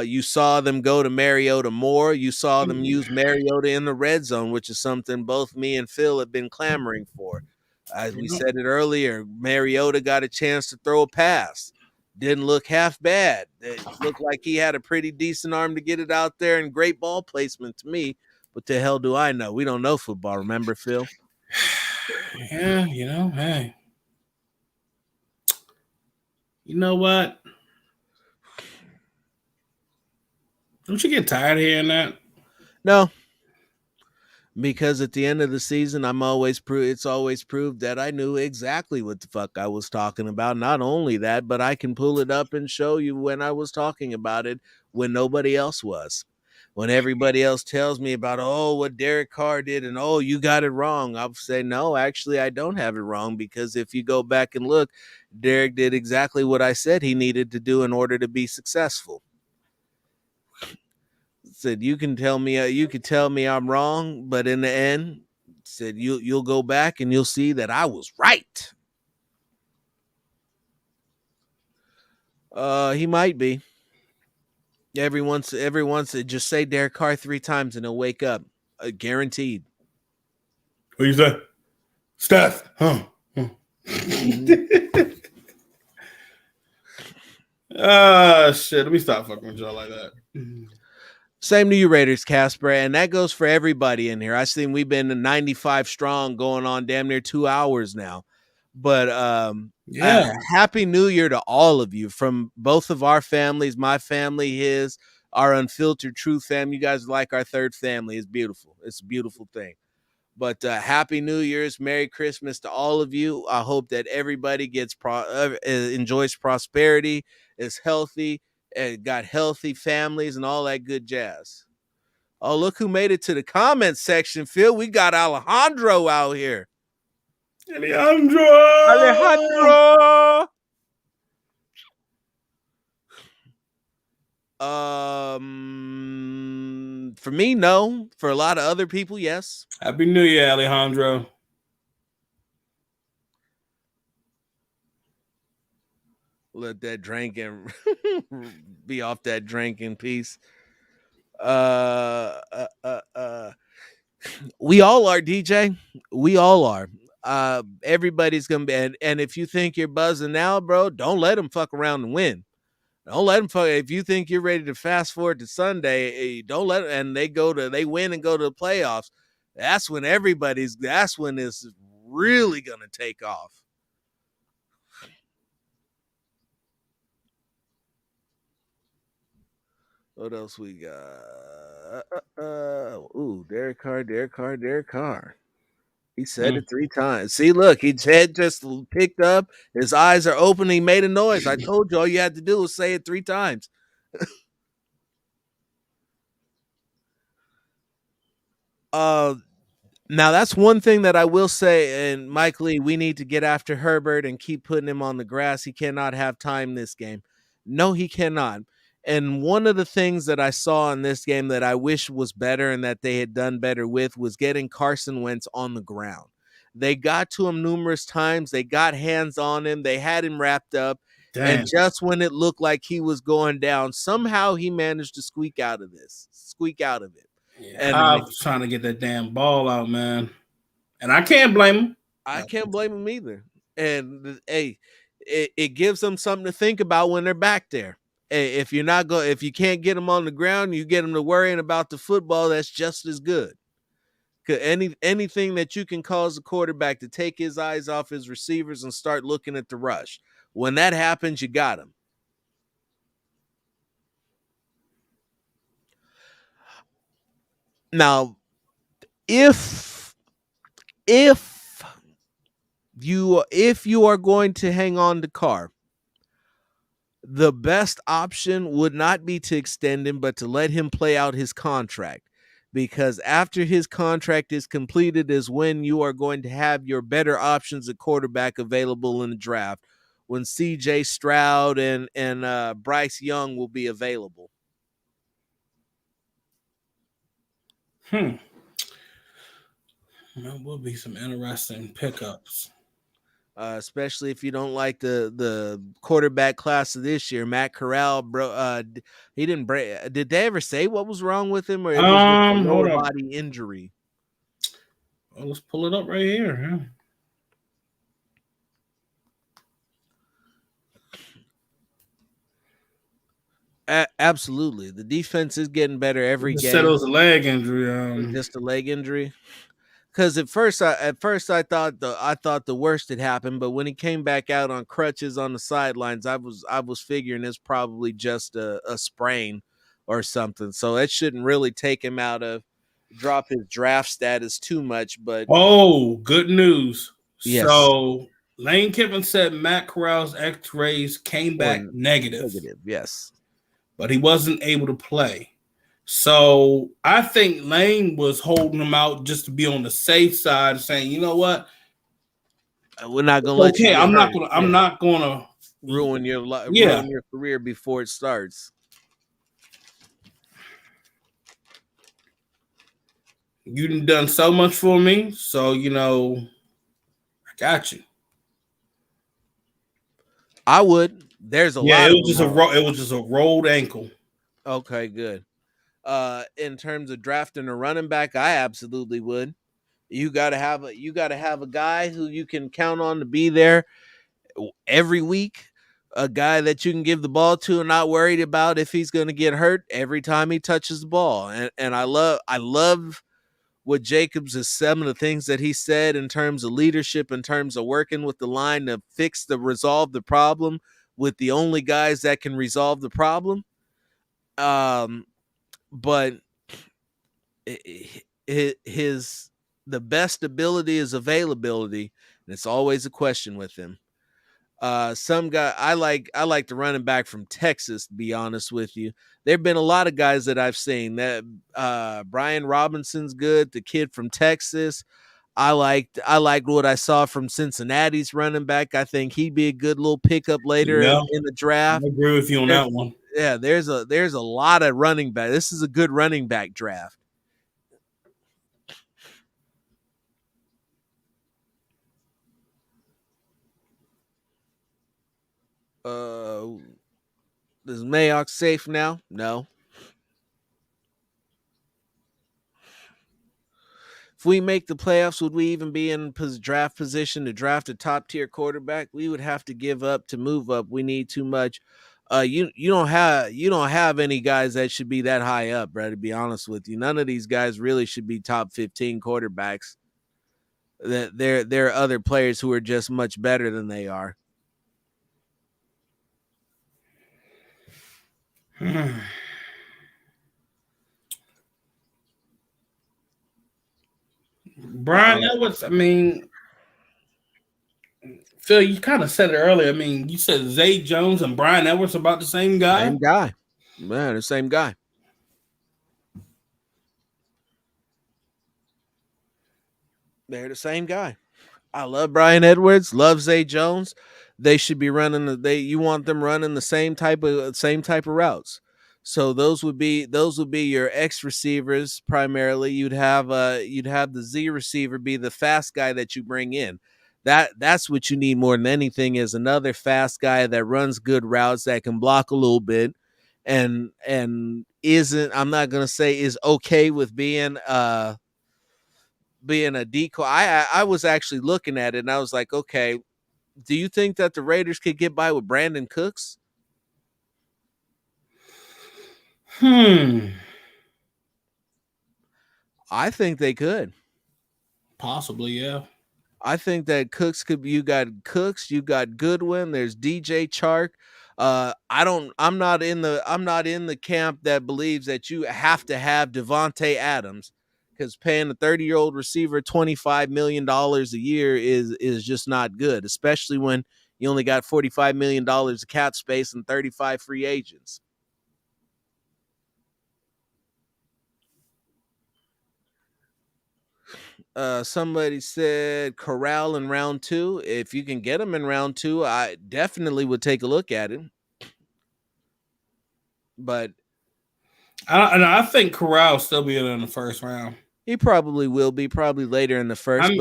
You saw them go to Mariota more. You saw them use Mariota in the red zone, which is something both me and Phil have been clamoring for. As we said it earlier, Mariota got a chance to throw a pass. Didn't look half bad. It looked like he had a pretty decent arm to get it out there, and great ball placement to me. But the hell do I know? We don't know football. Remember, Phil? Yeah, hey. You know what? Don't you get tired of hearing that? No. Because at the end of the season, it's always proved that I knew exactly what the fuck I was talking about. Not only that, but I can pull it up and show you when I was talking about it when nobody else was. When everybody else tells me about, what Derek Carr did and, you got it wrong, I'll say, no, actually, I don't have it wrong, because if you go back and look, Derek did exactly what I said he needed to do in order to be successful. Said, you can tell me I'm wrong, but in the end, said you'll go back and you'll see that I was right. He might be. Every once just say Derek Carr 3 times and he'll wake up. Guaranteed. What you say? Steph. Huh. Shit. Let me stop fucking with y'all like that. Same to you, Raiders, Casper, and that goes for everybody in here. I think we've been 95 strong, going on damn near 2 hours now. But Happy New Year to all of you from both of our families, my family, his, our Unfiltered Truth family. You guys are like our third family. It's beautiful. It's a beautiful thing. But Happy New Year's, Merry Christmas to all of you. I hope that everybody enjoys prosperity, is healthy, and got healthy families and all that good jazz. Oh, look who made it to the comments section, Phil. We got Alejandro out here. Alejandro! For me, no. For a lot of other people, yes. Happy New Year, Alejandro. Let that drinking be off that drinking piece. We all are, DJ. We all are. Everybody's gonna be, and if you think you're buzzing now, bro, don't let them fuck around and win. Don't let them fuck. If you think you're ready to fast forward to Sunday, don't let. And they win and go to the playoffs. That's when everybody's. That's when it's really gonna take off. What else we got? Derek Carr. He said it 3 times. See, look, his head just picked up. His eyes are open. He made a noise. I told you all you had to do was say it 3 times. Now that's one thing that I will say, and Mike Lee, we need to get after Herbert and keep putting him on the grass. He cannot have time this game. No, he cannot. And one of the things that I saw in this game that I wish was better and that they had done better with was getting Carson Wentz on the ground. They got to him numerous times. They got hands on him. They had him wrapped up. Damn. And just when it looked like he was going down, somehow he managed to squeak out of it. Yeah, I was trying to get that damn ball out, man. And I can't blame him. I can't blame him either. And hey, it gives them something to think about when they're back there. Hey, if you can't get them on the ground, you get them to worrying about the football. That's just as good. Cause anything that you can cause the quarterback to take his eyes off his receivers and start looking at the rush. When that happens, you got him. Now, if you are going to hang on to Carr, the best option would not be to extend him, but to let him play out his contract. Because after his contract is completed is when you are going to have your better options at quarterback available in the draft, when CJ Stroud and Bryce Young will be available. There will be some interesting pickups. Especially if you don't like the quarterback class of this year. Matt Corral, bro, he didn't break. Did they ever say what was wrong with him, or it was just a lower body injury? Well, let's pull it up right here. Absolutely, the defense is getting better every game. Said it was a leg injury. Just a leg injury. Because at first I thought the worst had happened, but when he came back out on crutches on the sidelines, I was figuring it's probably just a sprain or something. So it shouldn't really take him drop his draft status too much. But good news! Yes. So Lane Kiffin said Matt Corral's X-rays came back negative. Yes, but he wasn't able to play. So I think Lane was holding him out just to be on the safe side, saying, "You know what? We're not gonna let you. I'm not gonna ruin your ruin your career before it starts." You done so much for me, so I got you. I would. There's a lot. It was just a rolled ankle. Okay, good. In terms of drafting a running back, I absolutely would. You gotta have a guy who you can count on to be there every week, a guy that you can give the ball to and not worried about if he's gonna get hurt every time he touches the ball. And I love what Jacobs is some of the things that he said in terms of leadership, in terms of working with the line to resolve the problem with the only guys that can resolve the problem. But the best ability is availability, and it's always a question with him. Some guy I like the running back from Texas, to be honest with you. There've been a lot of guys that I've seen that Brian Robinson's good, the kid from Texas. I liked what I saw from Cincinnati's running back. I think he'd be a good little pickup later in the draft. I agree with you on that one. Yeah, there's a lot of running back. This is a good running back draft. Is Mayock safe now? No. If we make the playoffs, would we even be in draft position to draft a top tier quarterback? We would have to give up to move up. We need too much. You don't have any guys that should be that high up, bro. To be honest with you, none of these guys really should be top 15 quarterbacks. That there are other players who are just much better than they are. Brian Edwards, I mean, Phil, you kind of said it earlier. I mean, you said Zay Jones and Brian Edwards about the same guy. Same guy. Man, the same guy. They're the same guy. I love Brian Edwards, love Zay Jones. They should be running you want them running the same type of routes. So those would be your X receivers primarily. You'd have the Z receiver be the fast guy that you bring in. That's what you need more than anything is another fast guy that runs good routes that can block a little bit and isn't, I'm not going to say is okay with being a decoy. I was actually looking at it and I was like, okay, do you think that the Raiders could get by with Brandon Cooks? I think they could. Possibly, yeah. I think that Cooks could. You got Cooks. You got Goodwin. There's DJ Chark. I'm not in the camp that believes that you have to have Devontae Adams, because paying a 30-year-old receiver $25 million a year is just not good, especially when you only got $45 million of cap space and 35 free agents. Somebody said Corral in round 2. If you can get him in round 2, I definitely would take a look at him. But I think Corral will still be in the first round. He probably will be, probably later in the first.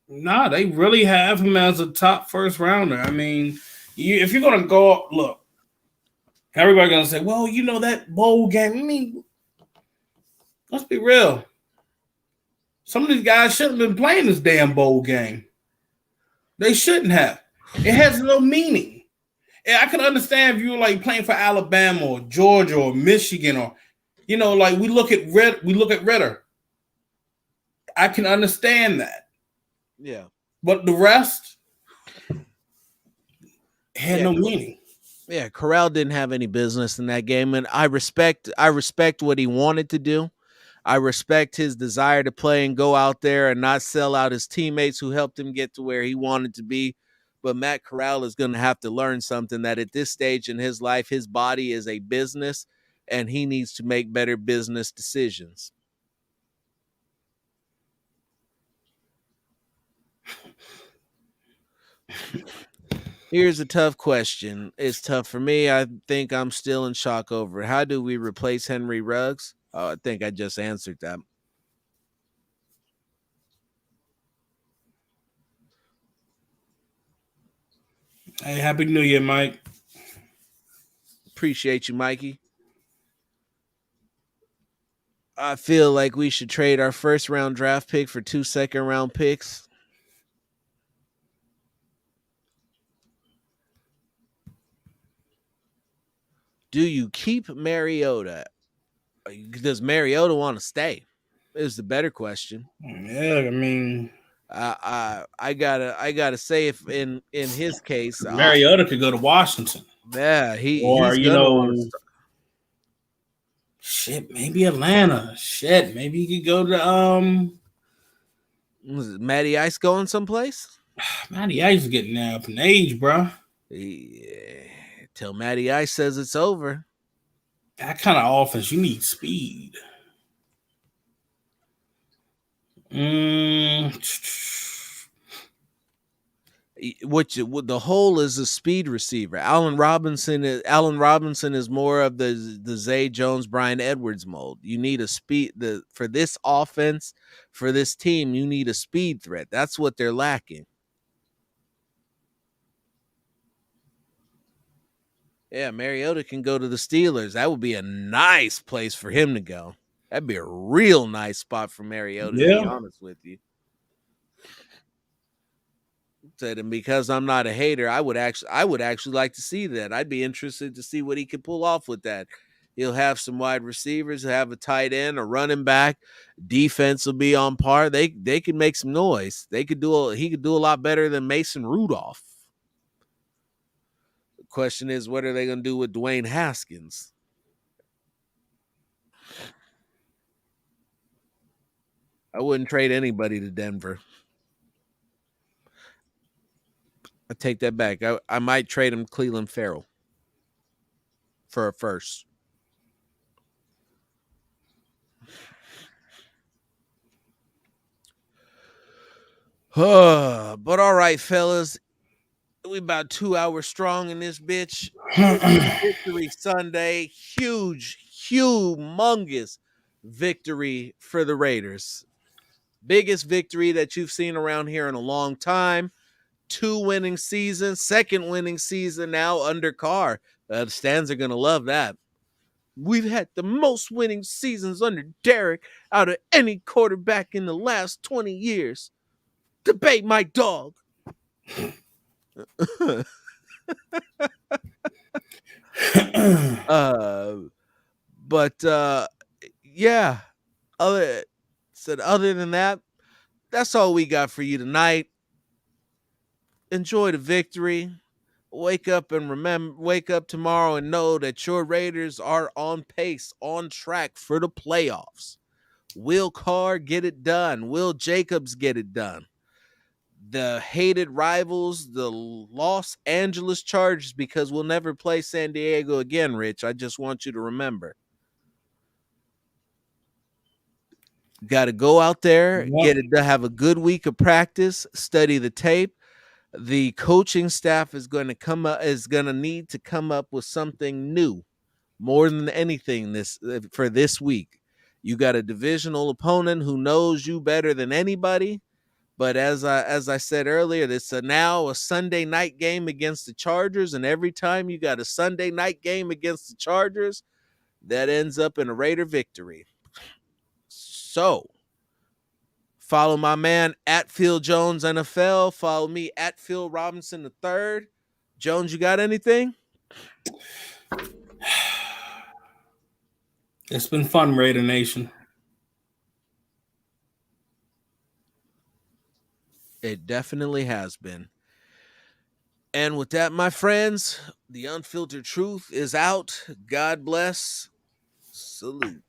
Nah, they really have him as a top first rounder. I mean, if you're gonna go look, everybody's gonna say, "Well, you know that bowl game." I mean, let's be real. Some of these guys shouldn't have been playing this damn bowl game. They shouldn't have. It has no meaning. And I can understand if you were like playing for Alabama or Georgia or Michigan or, like we look at Ritter. I can understand that. Yeah. But the rest had no meaning. Yeah, Corral didn't have any business in that game, and I respect what he wanted to do. I respect his desire to play and go out there and not sell out his teammates who helped him get to where he wanted to be. But Matt Corral is going to have to learn something, that at this stage in his life, his body is a business and he needs to make better business decisions. Here's a tough question. It's tough for me. I think I'm still in shock over it. How do we replace Henry Ruggs? Oh, I think I just answered that. Hey, Happy New Year, Mike. Appreciate you, Mikey. I feel like we should trade our first round draft pick for 2 second round picks. Do you keep Mariota? Does Mariota want to stay? Is the better question. Yeah, I mean, I gotta say, if in his case, Mariota could go to Washington. Yeah, he's shit, maybe Atlanta. Shit, maybe he could go to Was it Matty Ice going someplace? Matty Ice is getting up in age, bro. Yeah, till Matty Ice says it's over. That kind of offense, you need speed. What the hole is a speed receiver. Allen Robinson is more of the Zay Jones, Brian Edwards mold. You need a speed for this offense, for this team. You need a speed threat. That's what they're lacking. Yeah, Mariota can go to the Steelers. That would be a nice place for him to go. That'd be a real nice spot for Mariota, to be Yeah. honest with you. Said, and because I'm not a hater, I would actually like to see that. I'd be interested to see what he could pull off with that. He'll have some wide receivers, he'll have a tight end, a running back, defense will be on par. They could make some noise. He could do a lot better than Mason Rudolph. The question is, what are they going to do with Dwayne Haskins? I wouldn't trade anybody to Denver. I take that back. I might trade him Cleveland Farrell for a first. But all right, fellas. We about 2 hours strong in this bitch. Victory Sunday. Huge, humongous victory for the Raiders. Biggest victory that you've seen around here in a long time. 2 winning seasons, second winning season now under Carr. The stands are going to love that. We've had the most winning seasons under Derek out of any quarterback in the last 20 years. Debate my dog. But yeah, other than that, that's all we got for you tonight. Enjoy the victory. Wake up tomorrow and know that your Raiders are on pace, on track for the playoffs. Will Carr get it done? Will Jacobs get it done? The hated rivals, the Los Angeles Chargers, because we'll never play San Diego again, Rich. I just want you to remember. Got to go out there, get it to have a good week of practice, study the tape. The coaching staff is going to need to come up with something new, more than anything for this week. You got a divisional opponent who knows you better than anybody. But as I said earlier, it's now a Sunday night game against the Chargers, and every time you got a Sunday night game against the Chargers, that ends up in a Raider victory. So, follow my man at Phil Jones NFL. Follow me at Phil Robinson III. Jones, you got anything? It's been fun, Raider Nation. It definitely has been. And with that, my friends, the unfiltered truth is out. God bless. Salute.